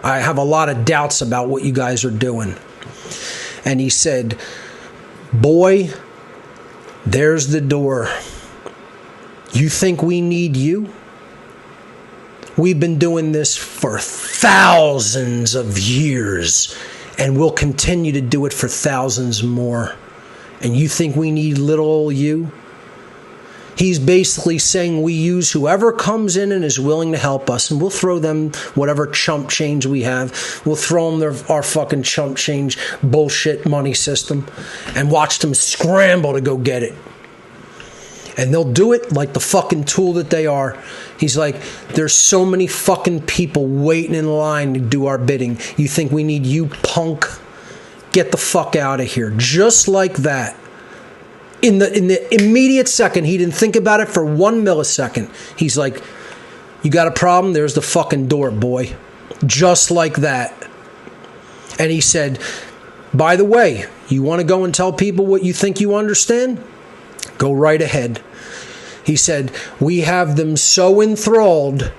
I have a lot of doubts about what you guys are doing. And he said, boy, there's the door. You think we need you? We've been doing this for thousands of years, and we'll continue to do it for thousands more. And you think we need little old you? He's basically saying we use whoever comes in and is willing to help us, and we'll throw them whatever chump change we have. We'll throw them our fucking chump change bullshit money system and watch them scramble to go get it. And they'll do it like the fucking tool that they are. He's like, there's so many fucking people waiting in line to do our bidding. You think we need you, punk? Get the fuck out of here. Just like that. In the immediate second, he didn't think about it for 1 millisecond. He's like, you got a problem? There's the fucking door, boy. Just like that. And he said, by the way, you want to go and tell people what you think you understand? Go right ahead. He said, we have them so enthralled,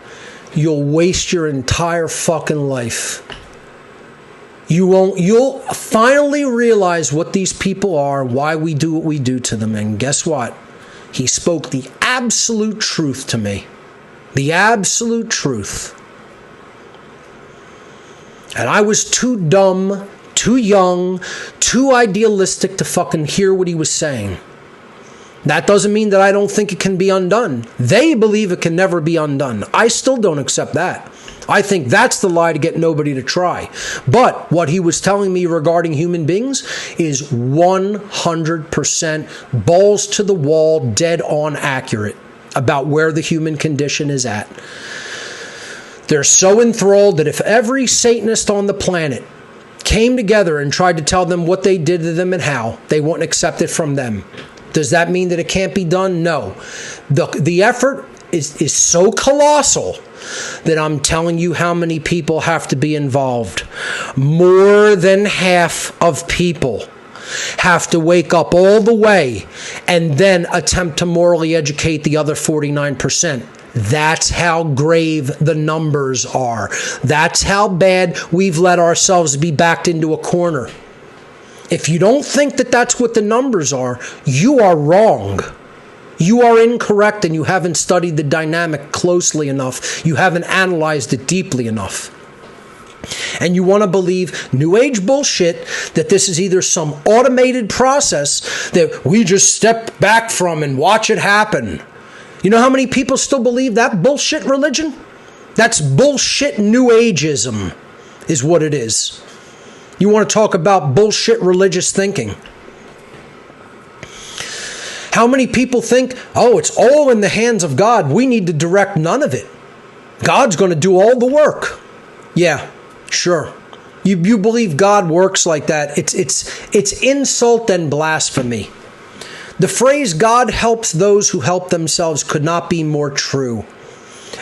you'll waste your entire fucking life. You'll finally realize what these people are, why we do what we do to them. And guess what? He spoke the absolute truth to me. The absolute truth. And I was too dumb, too young, too idealistic to fucking hear what he was saying. That doesn't mean that I don't think it can be undone. They believe it can never be undone. I still don't accept that. I think that's the lie to get nobody to try. But what he was telling me regarding human beings is 100% balls to the wall, dead on accurate about where the human condition is at. They're so enthralled that if every Satanist on the planet came together and tried to tell them what they did to them and how, they wouldn't accept it from them. Does that mean that it can't be done? No. The effort is so colossal that I'm telling you how many people have to be involved. More than half of people have to wake up all the way and then attempt to morally educate the other 49%. That's how grave the numbers are. That's how bad we've let ourselves be backed into a corner. If you don't think that that's what the numbers are, you are wrong. You are incorrect, and you haven't studied the dynamic closely enough. You haven't analyzed it deeply enough. And you want to believe New Age bullshit that this is either some automated process that we just step back from and watch it happen. You know how many people still believe that bullshit religion? That's bullshit New Ageism is what it is. You want to talk about bullshit religious thinking. How many people think, oh, it's all in the hands of God. We need to direct none of it. God's going to do all the work. Yeah, sure. You believe God works like that. It's insult and blasphemy. The phrase God helps those who help themselves could not be more true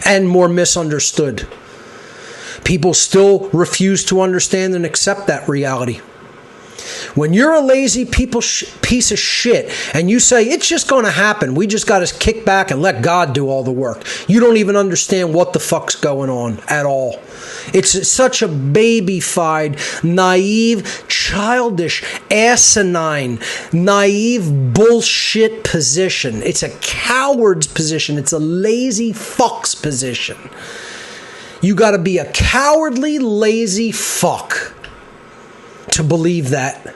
and more misunderstood. People still refuse to understand and accept that reality. When you're a lazy piece of shit and you say, it's just going to happen, we just got to kick back and let God do all the work. You don't even understand what the fuck's going on at all. It's such a babyfied, naive, childish, asinine, naive bullshit position. It's a coward's position. It's a lazy fuck's position. You got to be a cowardly, lazy fuck to believe that.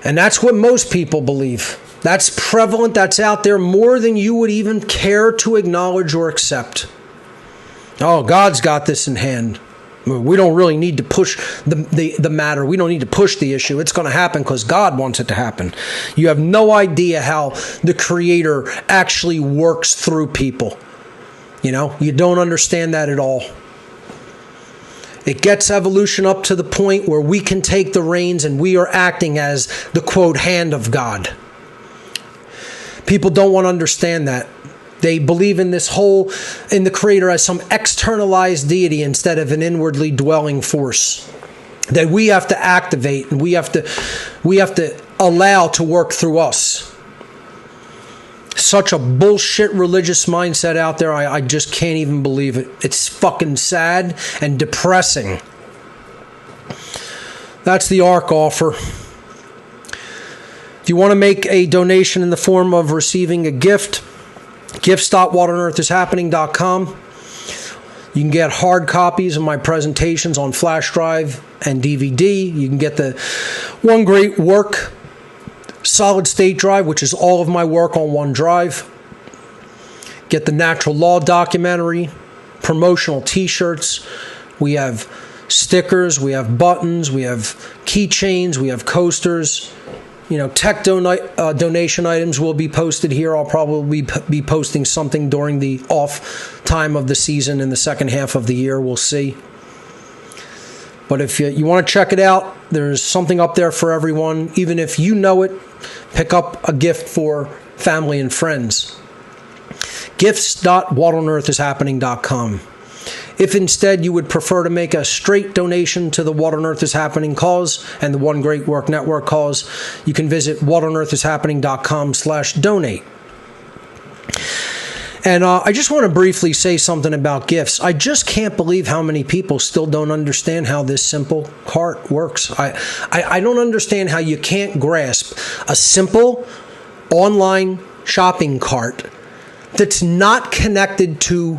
And that's what most people believe. That's prevalent. That's out there more than you would even care to acknowledge or accept. Oh, God's got this in hand. We don't really need to push the matter. We don't need to push the issue. It's going to happen because God wants it to happen. You have no idea how the Creator actually works through people. You don't understand that at all. It gets evolution up to the point where we can take the reins and we are acting as the, quote, hand of God. People don't want to understand that. They believe in the Creator as some externalized deity instead of an inwardly dwelling force that we have to activate and we have to allow to work through us. such a bullshit religious mindset out there, I just can't even believe it. It's fucking sad and depressing. That's the ARC offer. If you want to make a donation in the form of receiving a gift, gifts.whatonearthishappening.com. You can get hard copies of my presentations on flash drive and DVD. You can get the One Great Work solid state drive, which is all of my work on one drive. Get the natural law documentary, promotional t-shirts. We have stickers, we have buttons, we have keychains, we have coasters. Tech donation items will be posted here. I'll probably be posting something during the off time of the season in the second half of the year. We'll see. But if you want to check it out, there's something up there for everyone. Even if you know it, pick up a gift for family and friends. Gifts.whatonearthishappening.com. If instead you would prefer to make a straight donation to the What on Earth is Happening cause and the One Great Work Network cause, you can visit whatonearthishappening.com/donate. And I just want to briefly say something about gifts. I just can't believe how many people still don't understand how this simple cart works. I don't understand how you can't grasp a simple online shopping cart that's not connected to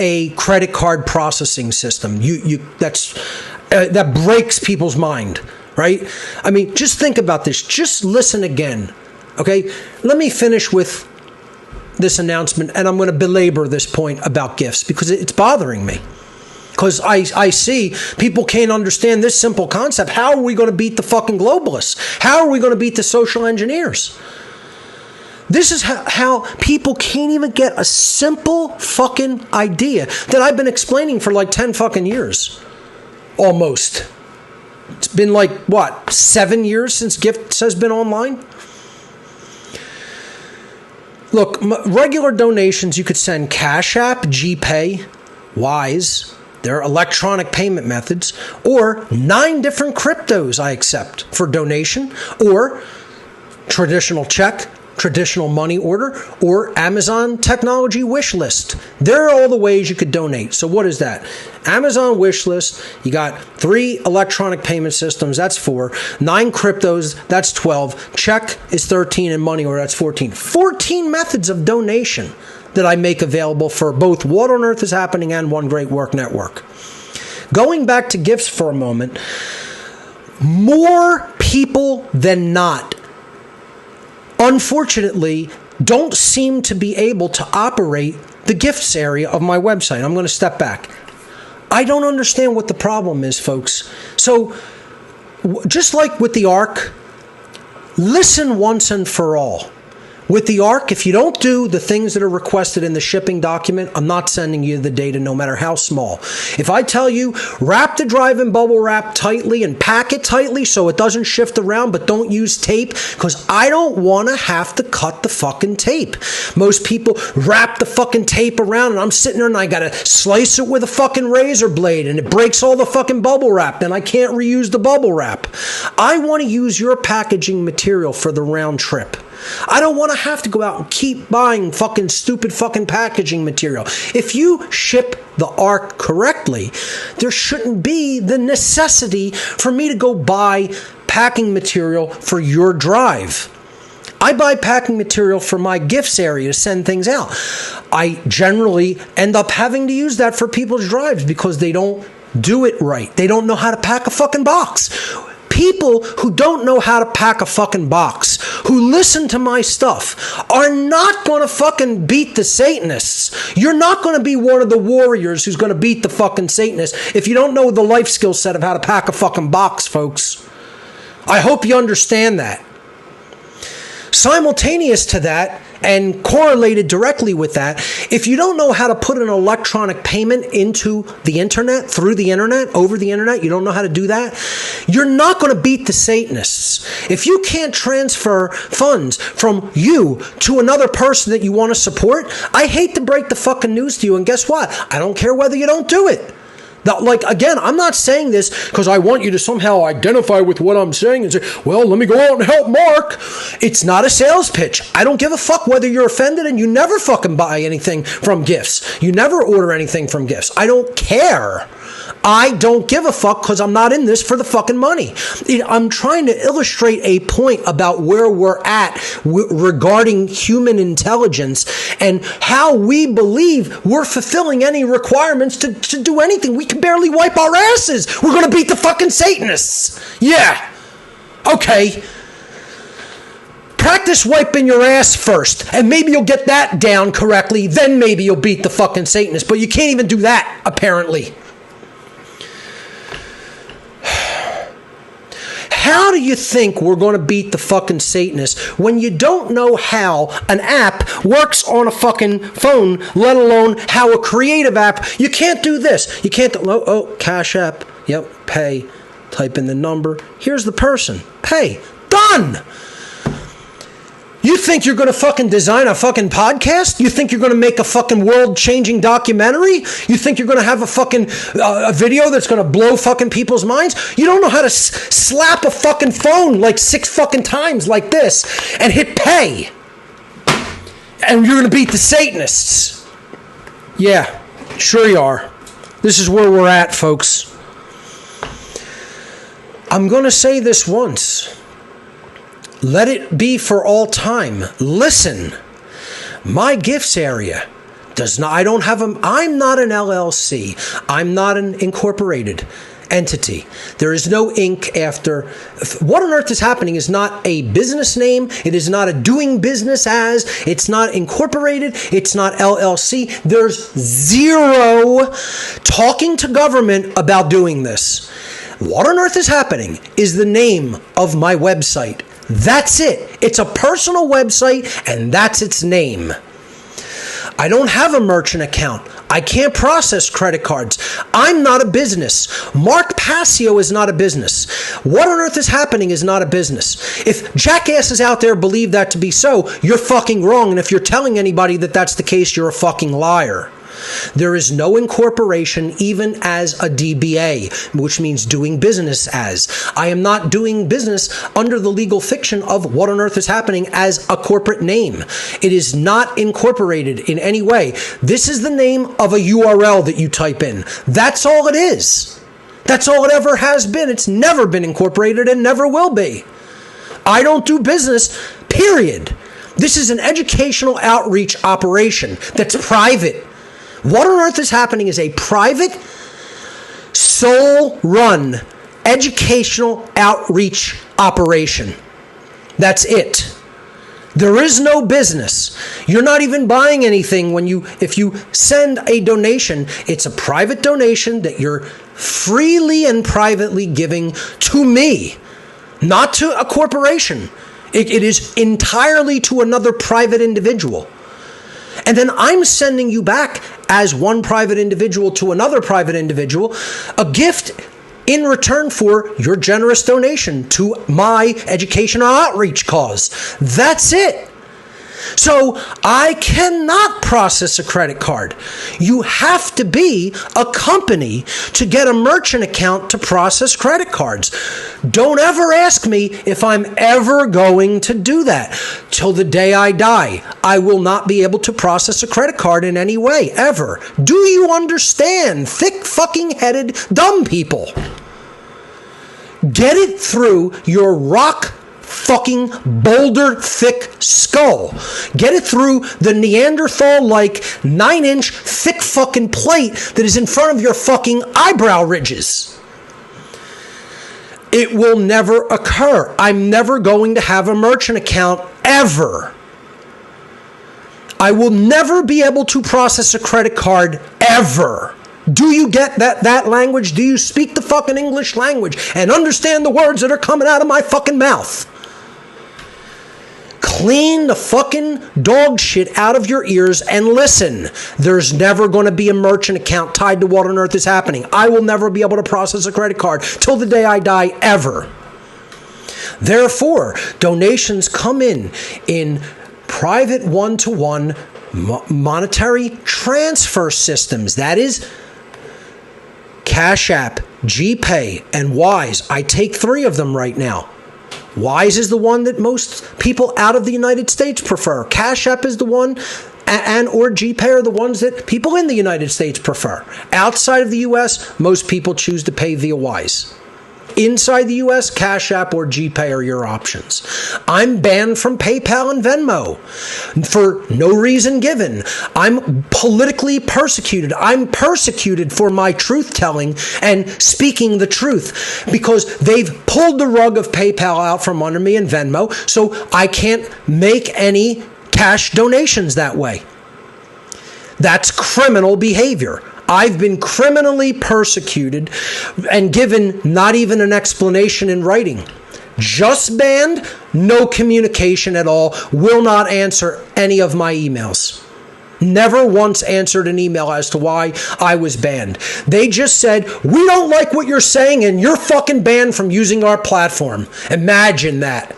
a credit card processing system. That breaks people's mind, right? I mean, just think about this. Just listen again, okay? Let me finish with this announcement, and I'm going to belabor this point about gifts because it's bothering me. Because I see people can't understand this simple concept. How are we going to beat the fucking globalists? How are we going to beat the social engineers? This is how people can't even get a simple fucking idea that I've been explaining for like 10 fucking years. Almost. It's been like, 7 years since Gifts has been online? Look, regular donations, you could send Cash App, GPay, Wise, they're electronic payment methods, or 9 different cryptos I accept for donation, or traditional check, traditional money order, or Amazon technology wish list. There are all the ways you could donate. So what is that? Amazon wish list, you got 3 electronic payment systems, that's 4. 9 cryptos, that's 12. Check is 13, and money order, that's 14. 14 methods of donation that I make available for both What on Earth is Happening and One Great Work Network. Going back to gifts for a moment, more people than not, unfortunately, don't seem to be able to operate the gifts area of my website. I'm going to step back. I don't understand what the problem is, folks. So, just like with the ARC, listen once and for all. With the ARC, if you don't do the things that are requested in the shipping document, I'm not sending you the data no matter how small. If I tell you, wrap the drive in bubble wrap tightly and pack it tightly so it doesn't shift around, but don't use tape, because I don't want to have to cut the fucking tape. Most people wrap the fucking tape around and I'm sitting there and I got to slice it with a fucking razor blade and it breaks all the fucking bubble wrap. Then I can't reuse the bubble wrap. I want to use your packaging material for the round trip. I don't want to have to go out and keep buying fucking stupid fucking packaging material. If you ship the ARC correctly, there shouldn't be the necessity for me to go buy packing material for your drive. I buy packing material for my gifts area to send things out. I generally end up having to use that for people's drives because they don't do it right. They don't know how to pack a fucking box. People who don't know how to pack a fucking box, who listen to my stuff, are not going to fucking beat the Satanists. You're not going to be one of the warriors who's going to beat the fucking Satanists if you don't know the life skill set of how to pack a fucking box, folks. I hope you understand that. Simultaneous to that, and correlated directly with that, if you don't know how to put an electronic payment into the internet, through the internet, over the internet, you don't know how to do that, you're not going to beat the Satanists. If you can't transfer funds from you to another person that you want to support, I hate to break the fucking news to you, and guess what? I don't care whether you don't do it. Now, like, again, I'm not saying this because I want you to somehow identify with what I'm saying and say, well, let me go out and help Mark. It's not a sales pitch. I don't give a fuck whether you're offended, and you never fucking buy anything from gifts. You never order anything from gifts. I don't care. I don't give a fuck because I'm not in this for the fucking money. I'm trying to illustrate a point about where we're at regarding human intelligence and how we believe we're fulfilling any requirements to do anything. We can barely wipe our asses. We're going to beat the fucking Satanists. Yeah. Okay. Practice wiping your ass first, and maybe you'll get that down correctly. Then maybe you'll beat the fucking Satanists. But you can't even do that, apparently. How do you think we're going to beat the fucking Satanists when you don't know how an app works on a fucking phone, let alone how a creative app? You can't do this. You can't. Cash App. Yep. Pay. Type in the number. Here's the person. Pay. Done. You think you're going to fucking design a fucking podcast? You think you're going to make a fucking world-changing documentary? You think you're going to have a fucking a video that's going to blow fucking people's minds? You don't know how to slap a fucking phone like 6 fucking times like this and hit pay. And you're going to beat the Satanists. Yeah, sure you are. This is where we're at, folks. I'm going to say this once. Let it be for all time. Listen, my gifts area does not, I'm not an LLC. I'm not an incorporated entity. There is no Inc. after. What on earth is happening is not a business name. It is not a doing business as. It's not incorporated. It's not LLC. There's zero talking to government about doing this. What on earth is happening is the name of my website. That's it. It's a personal website, and that's its name. I don't have a merchant account. I can't process credit cards. I'm not a business. Mark Passio is not a business. What on earth is happening is not a business. If jackasses out there believe that to be so, you're fucking wrong. And if you're telling anybody that that's the case, you're a fucking liar. There is no incorporation even as a DBA, which means doing business as. I am not doing business under the legal fiction of what on earth is happening as a corporate name. It is not incorporated in any way. This is the name of a URL that you type in. That's all it is. That's all it ever has been. It's never been incorporated and never will be. I don't do business, period. This is an educational outreach operation that's private. What on earth is happening is a private, soul-run, educational outreach operation. That's it. There is no business. You're not even buying anything if you send a donation. It's a private donation that you're freely and privately giving to me, not to a corporation. It is entirely to another private individual. And then I'm sending you back as one private individual to another private individual a gift in return for your generous donation to my educational outreach cause. That's it. So I cannot process a credit card. You have to be a company to get a merchant account to process credit cards. Don't ever ask me if I'm ever going to do that. Till the day I die, I will not be able to process a credit card in any way, ever. Do you understand, thick fucking headed dumb people? Get it through your rock fucking boulder thick skull. Get it through the Neanderthal-like 9-inch thick fucking plate that is in front of your fucking eyebrow ridges. It will never occur. I'm never going to have a merchant account ever. I will never be able to process a credit card ever. Do you get that language? Do you speak the fucking English language and understand the words that are coming out of my fucking mouth? Clean the fucking dog shit out of your ears and listen. There's never going to be a merchant account tied to what on earth is happening. I will never be able to process a credit card till the day I die, ever. Therefore, donations come in private one-to-one monetary transfer systems. That is Cash App, GPay, and Wise. I take 3 of them right now. Wise is the one that most people out of the United States prefer. Cash App is the one, and or GPay are the ones that people in the United States prefer. Outside of the U.S., most people choose to pay via Wise. Inside the U.S., Cash App or GPay are your options. I'm banned from PayPal and Venmo for no reason given. I'm politically persecuted. I'm persecuted for my truth-telling and speaking the truth because they've pulled the rug of PayPal out from under me and Venmo, so I can't make any cash donations that way. That's criminal behavior. I've been criminally persecuted and given not even an explanation in writing. Just banned, no communication at all, will not answer any of my emails. Never once answered an email as to why I was banned. They just said, we don't like what you're saying and you're fucking banned from using our platform. Imagine that.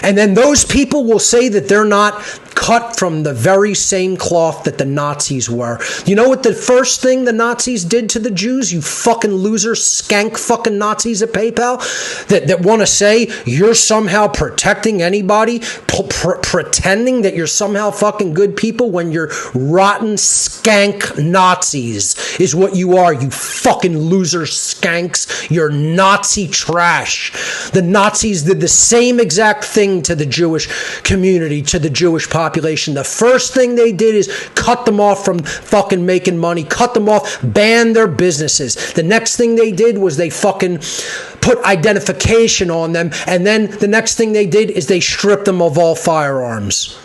And then those people will say that they're not cut from the very same cloth that the Nazis were. You know what the first thing the Nazis did to the Jews? You fucking loser, skank fucking Nazis at PayPal that want to say you're somehow protecting anybody, pretending that you're somehow fucking good people when you're rotten skank Nazis is what you are, you fucking loser skanks. You're Nazi trash. The Nazis did the same exact thing to the Jewish community, to the Jewish population. The first thing they did is cut them off from fucking making money, cut them off, ban their businesses. The next thing they did was they fucking put identification on them, and then the next thing they did is they stripped them of all firearms.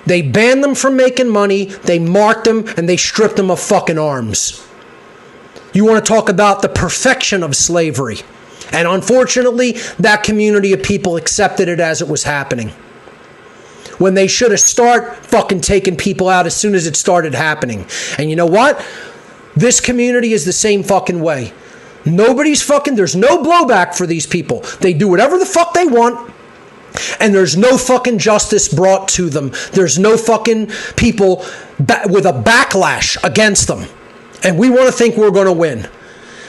They banned them from making money, they marked them, and they stripped them of fucking arms. You want to talk about the perfection of slavery. And unfortunately, that community of people accepted it as it was happening. When they should have started fucking taking people out as soon as it started happening. And you know what? This community is the same fucking way. There's no blowback for these people. They do whatever the fuck they want. And there's no fucking justice brought to them. There's no fucking people with a backlash against them. And we want to think we're going to win.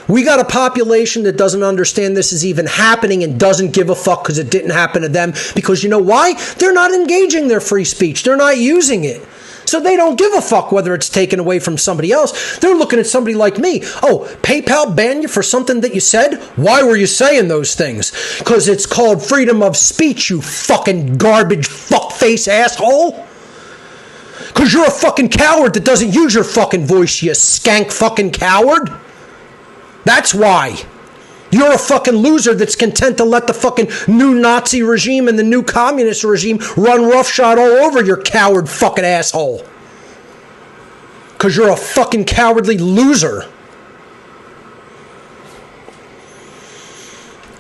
We got a population that doesn't understand this is even happening and doesn't give a fuck because it didn't happen to them. Because you know why? They're not engaging their free speech. They're not using it. So they don't give a fuck whether it's taken away from somebody else. They're looking at somebody like me. Oh, PayPal banned you for something that you said? Why were you saying those things? Because it's called freedom of speech, you fucking garbage fuckface asshole. Because you're a fucking coward that doesn't use your fucking voice, you skank fucking coward. That's why. You're a fucking loser that's content to let the fucking new Nazi regime and the new communist regime run roughshod all over your coward fucking asshole. Because you're a fucking cowardly loser.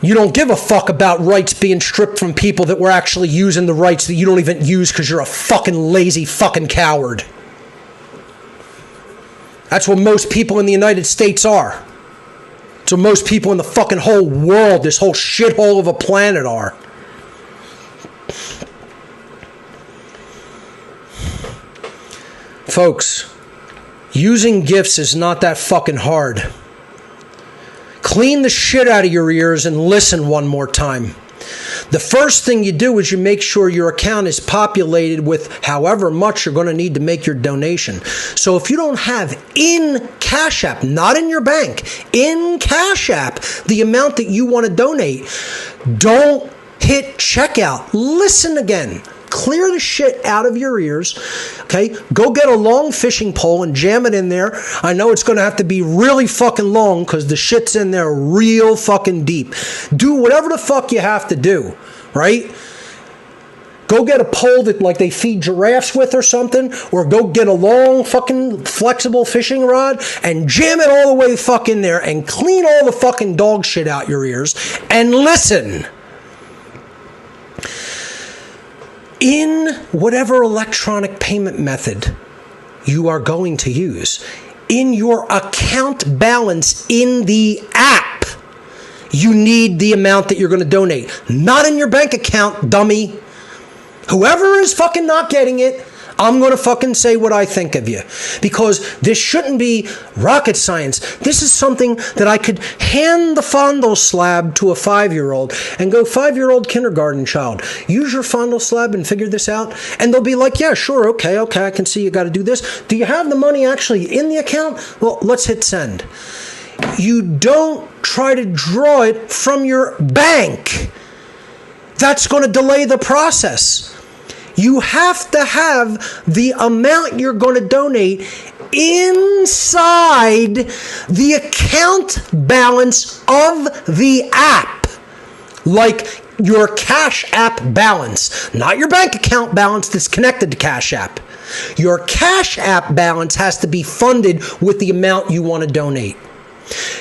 You don't give a fuck about rights being stripped from people that were actually using the rights that you don't even use because you're a fucking lazy fucking coward. That's what most people in the United States are. So most people in the fucking whole world, this whole shithole of a planet are. Folks, using gifts is not that fucking hard. Clean the shit out of your ears and listen one more time. The first thing you do is you make sure your account is populated with however much you're going to need to make your donation. So if you don't have in Cash App, not in your bank, in Cash App, the amount that you want to donate, don't hit checkout. Listen again. Clear the shit out of your ears, okay? Go get a long fishing pole and jam it in there. I know it's going to have to be really fucking long because the shit's in there real fucking deep. Do whatever the fuck you have to do, right? Go get a pole that like they feed giraffes with or something, or go get a long fucking flexible fishing rod and jam it all the way fuck in there and clean all the fucking dog shit out your ears and listen. In whatever electronic payment method you are going to use, in your account balance in the app, you need the amount that you're going to donate. Not in your bank account, dummy. Whoever is fucking not getting it, I'm going to fucking say what I think of you, because this shouldn't be rocket science. This is something that I could hand the fondle slab to a 5-year-old and go, 5-year-old kindergarten child, use your fondle slab and figure this out. And they'll be like, yeah, sure, okay, I can see you got to do this. Do you have the money actually in the account? Well, let's hit send. You don't try to draw it from your bank. That's going to delay the process. You have to have the amount you're going to donate inside the account balance of the app. Like your Cash App balance, not your bank account balance that's connected to Cash App. Your Cash App balance has to be funded with the amount you want to donate.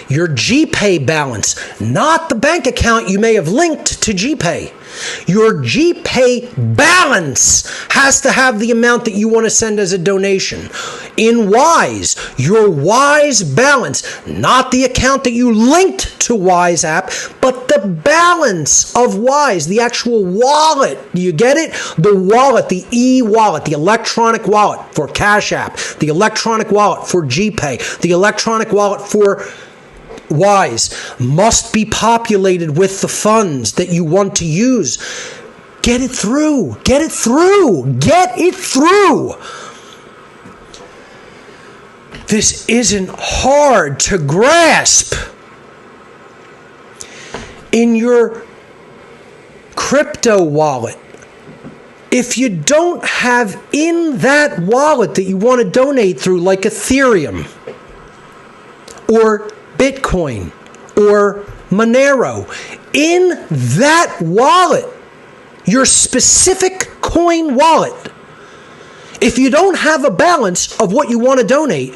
Your GPay balance, not the bank account you may have linked to GPay. Your GPay balance has to have the amount that you want to send as a donation. In Wise, your Wise balance, not the account that you linked to Wise app, but the balance of Wise, the actual wallet. Do you get it? The wallet, the e-wallet, the electronic wallet for Cash App, the electronic wallet for GPay, the electronic wallet for Wise must be populated with the funds that you want to use. Get it through. Get it through. Get it through. This isn't hard to grasp. In your crypto wallet, if you don't have in that wallet that you want to donate through, like Ethereum or Bitcoin or Monero, in that wallet, your specific coin wallet, if you don't have a balance of what you want to donate,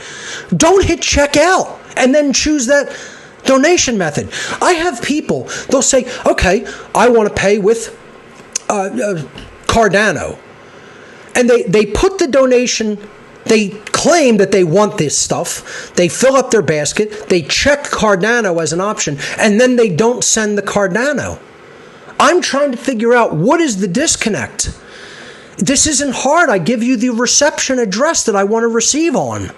don't hit checkout and then choose that donation method. I have people, they'll say, okay, I want to pay with Cardano. And they put the donation, they claim that they want this stuff, they fill up their basket, they check Cardano as an option, and then they don't send the Cardano. I'm trying to figure out what is the disconnect. This isn't hard. I give you the reception address that I want to receive on.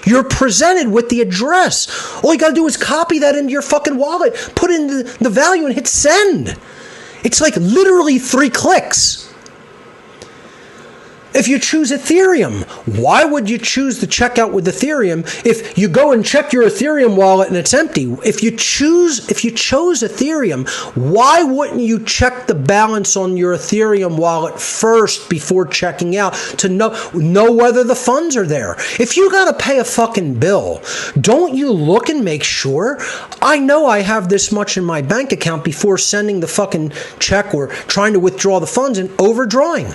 You're presented with the address. All you got to do is copy that into your fucking wallet, put in the value, and hit send. It's like literally 3 clicks. If you choose Ethereum, why would you choose the checkout with Ethereum if you go and check your Ethereum wallet and it's empty? If you chose Ethereum, why wouldn't you check the balance on your Ethereum wallet first before checking out to know whether the funds are there? If you got to pay a fucking bill, don't you look and make sure? I know I have this much in my bank account before sending the fucking check or trying to withdraw the funds and overdrawing.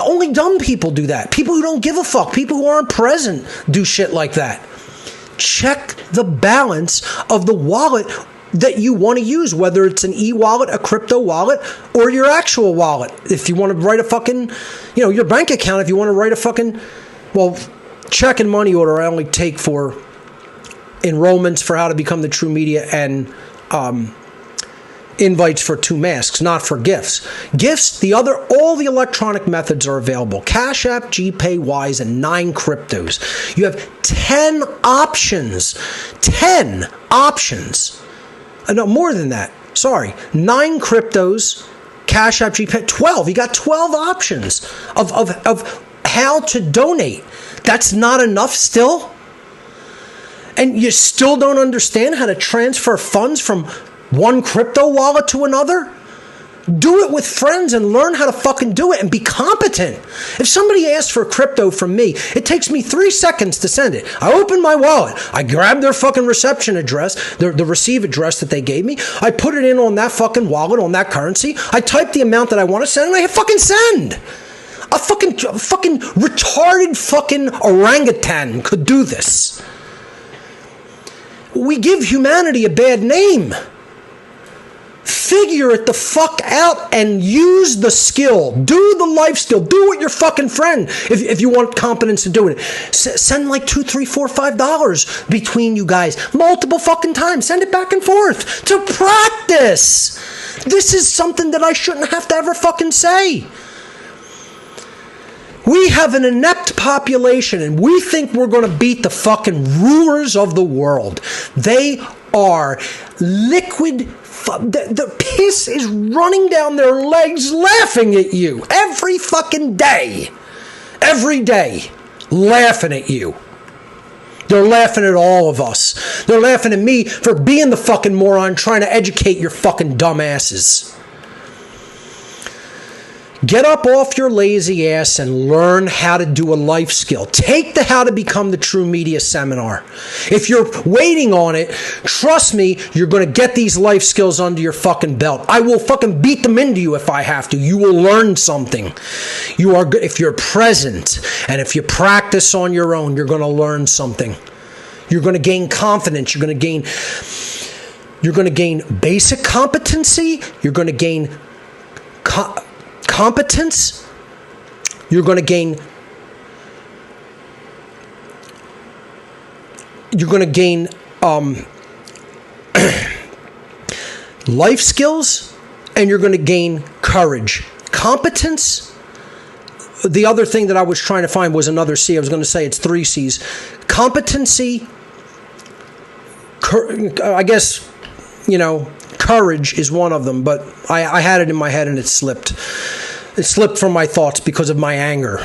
Only dumb people do that. People who don't give a fuck. People who aren't present do shit like that. Check the balance of the wallet that you want to use, whether it's an e-wallet, a crypto wallet, or your actual wallet. If you want to write a fucking, your bank account, if you want to write a fucking, check and money order I only take for enrollments for how to become the True Media and invites for 2 masks, not for gifts. Gifts, all the electronic methods are available. Cash App, GPay, Wise, and 9 cryptos. You have 10 options. 10 options. No, more than that. Sorry. 9 cryptos, Cash App, GPay, 12. You got 12 options of how to donate. That's not enough still? And you still don't understand how to transfer funds from one crypto wallet to another? Do it with friends and learn how to fucking do it and be competent. If somebody asks for crypto from me, it takes me 3 seconds to send it. I open my wallet. I grab their fucking reception address, the receive address that they gave me. I put it in on that fucking wallet, on that currency. I type the amount that I want to send and I hit fucking send. A fucking retarded fucking orangutan could do this. We give humanity a bad name. Figure it the fuck out and use the skill. Do the life skill. Do it your fucking friend if you want competence to do it. Send like $2, $3, $4, $5 between you guys. Multiple fucking times. Send it back and forth to practice. This is something that I shouldn't have to ever fucking say. We have an inept population, and we think we're going to beat the fucking rulers of the world. They are liquid. The piss is running down their legs laughing at you every fucking day. Every day. Laughing at you. They're laughing at all of us. They're laughing at me for being the fucking moron trying to educate your fucking dumbasses. Get up off your lazy ass and learn how to do a life skill. Take the How to Become the True Media seminar. If you're waiting on it, trust me, you're going to get these life skills under your fucking belt. I will fucking beat them into you if I have to. You will learn something. If you're present and if you practice on your own, you're going to learn something. You're going to gain confidence. You're going to gain basic competency. You're going to gain competence. You're going to gain life skills, and you're going to gain courage. Competence. The other thing that I was trying to find was another C. I was going to say it's 3 C's. Competency, I guess, courage is one of them, but I had it in my head and it slipped. It slipped from my thoughts because of my anger.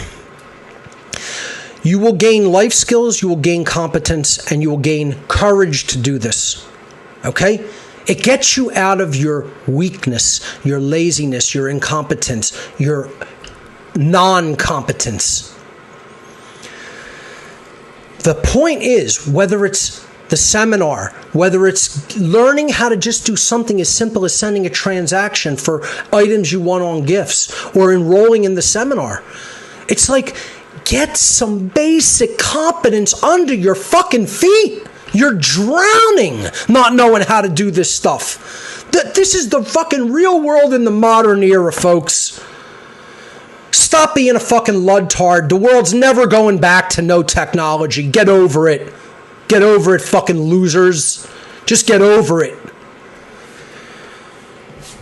You will gain life skills, you will gain competence, and you will gain courage to do this. Okay? It gets you out of your weakness, your laziness, your incompetence, your non-competence. The point is, whether it's the seminar, whether it's learning how to just do something as simple as sending a transaction for items you want on gifts or enrolling in the seminar, it's like, get some basic competence under your fucking feet. You're drowning not knowing how to do this stuff. This is the fucking real world in the modern era, folks. Stop being a fucking ludtard. The world's never going back to no technology. Get over it. Get over it, fucking losers. Just get over it.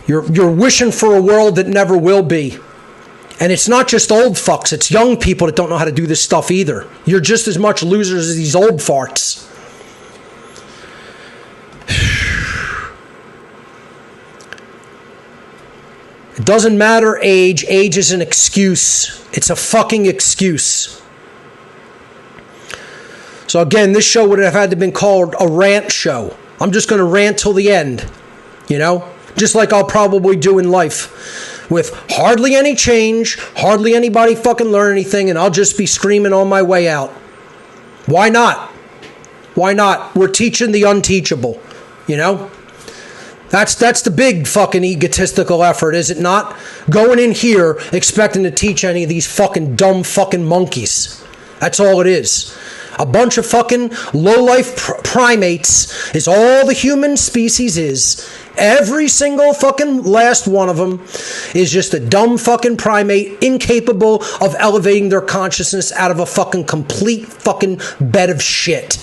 You're wishing for a world that never will be. And it's not just old fucks, it's young people that don't know how to do this stuff either. You're just as much losers as these old farts. It doesn't matter age. Age is an excuse. It's a fucking excuse. So again, this show would have had to have been called a rant show. I'm just going to rant till the end, just like I'll probably do in life, with hardly any change, hardly anybody fucking learn anything, and I'll just be screaming on my way out. Why not? Why not? We're teaching the unteachable, That's the big fucking egotistical effort, is it not? Going in here expecting to teach any of these fucking dumb fucking monkeys. That's all it is. A bunch of fucking low-life primates is all the human species is. Every single fucking last one of them is just a dumb fucking primate incapable of elevating their consciousness out of a fucking complete fucking bed of shit.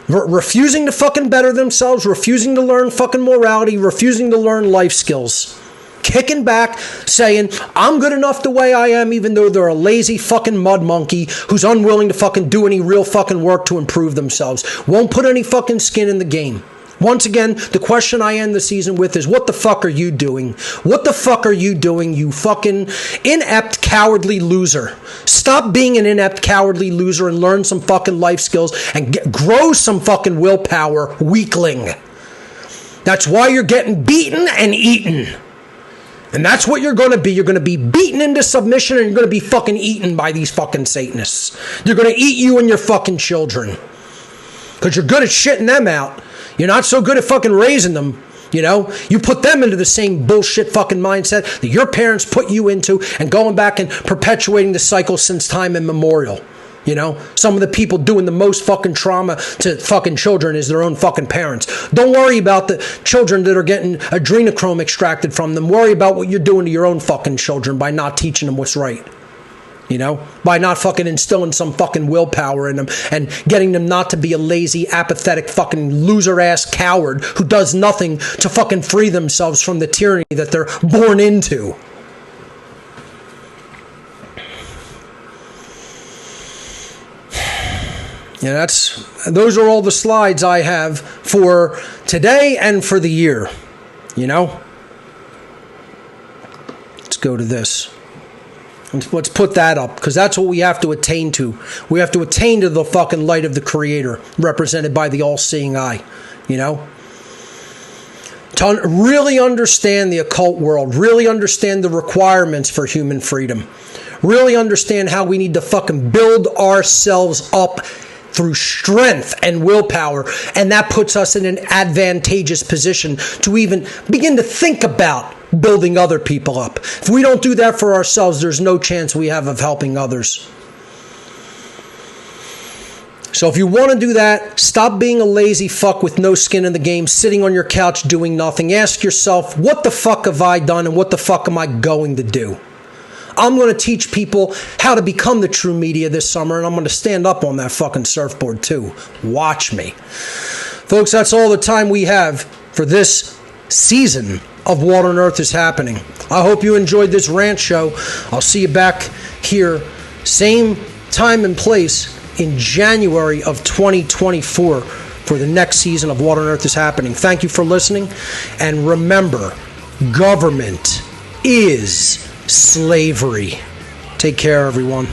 Refusing to fucking better themselves, refusing to learn fucking morality, refusing to learn life skills. Kicking back, saying, I'm good enough the way I am, even though they're a lazy fucking mud monkey who's unwilling to fucking do any real fucking work to improve themselves. Won't put any fucking skin in the game. Once again, the question I end the season with is, what the fuck are you doing? What the fuck are you doing, you fucking inept, cowardly loser? Stop being an inept, cowardly loser and learn some fucking life skills and grow some fucking willpower, weakling. That's why you're getting beaten and eaten. And that's what you're going to be. You're going to be beaten into submission and you're going to be fucking eaten by these fucking Satanists. They're going to eat you and your fucking children. Because you're good at shitting them out. You're not so good at fucking raising them. You put them into the same bullshit fucking mindset that your parents put you into and going back and perpetuating the cycle since time immemorial. Some of the people doing the most fucking trauma to fucking children is their own fucking parents. Don't worry about the children that are getting adrenochrome extracted from them. Worry about what you're doing to your own fucking children by not teaching them what's right. By not fucking instilling some fucking willpower in them and getting them not to be a lazy, apathetic, fucking loser-ass coward who does nothing to fucking free themselves from the tyranny that they're born into. Yeah, those are all the slides I have for today and for the year. Let's go to this. Let's put that up, because that's what we have to attain to. We have to attain to the fucking light of the Creator, represented by the all-seeing eye, To really understand the occult world, really understand the requirements for human freedom, really understand how we need to fucking build ourselves up through strength and willpower, and that puts us in an advantageous position to even begin to think about building other people up. If we don't do that for ourselves, there's no chance we have of helping others. So if you want to do that, stop being a lazy fuck with no skin in the game, sitting on your couch doing nothing. Ask yourself, what the fuck have I done and what the fuck am I going to do? I'm going to teach people how to become the true media this summer, and I'm going to stand up on that fucking surfboard too. Watch me. Folks, that's all the time we have for this season of What on Earth is Happening. I hope you enjoyed this rant show. I'll see you back here, same time and place, in January of 2024 for the next season of What on Earth is Happening. Thank you for listening, and remember, government is slavery. Take care, everyone.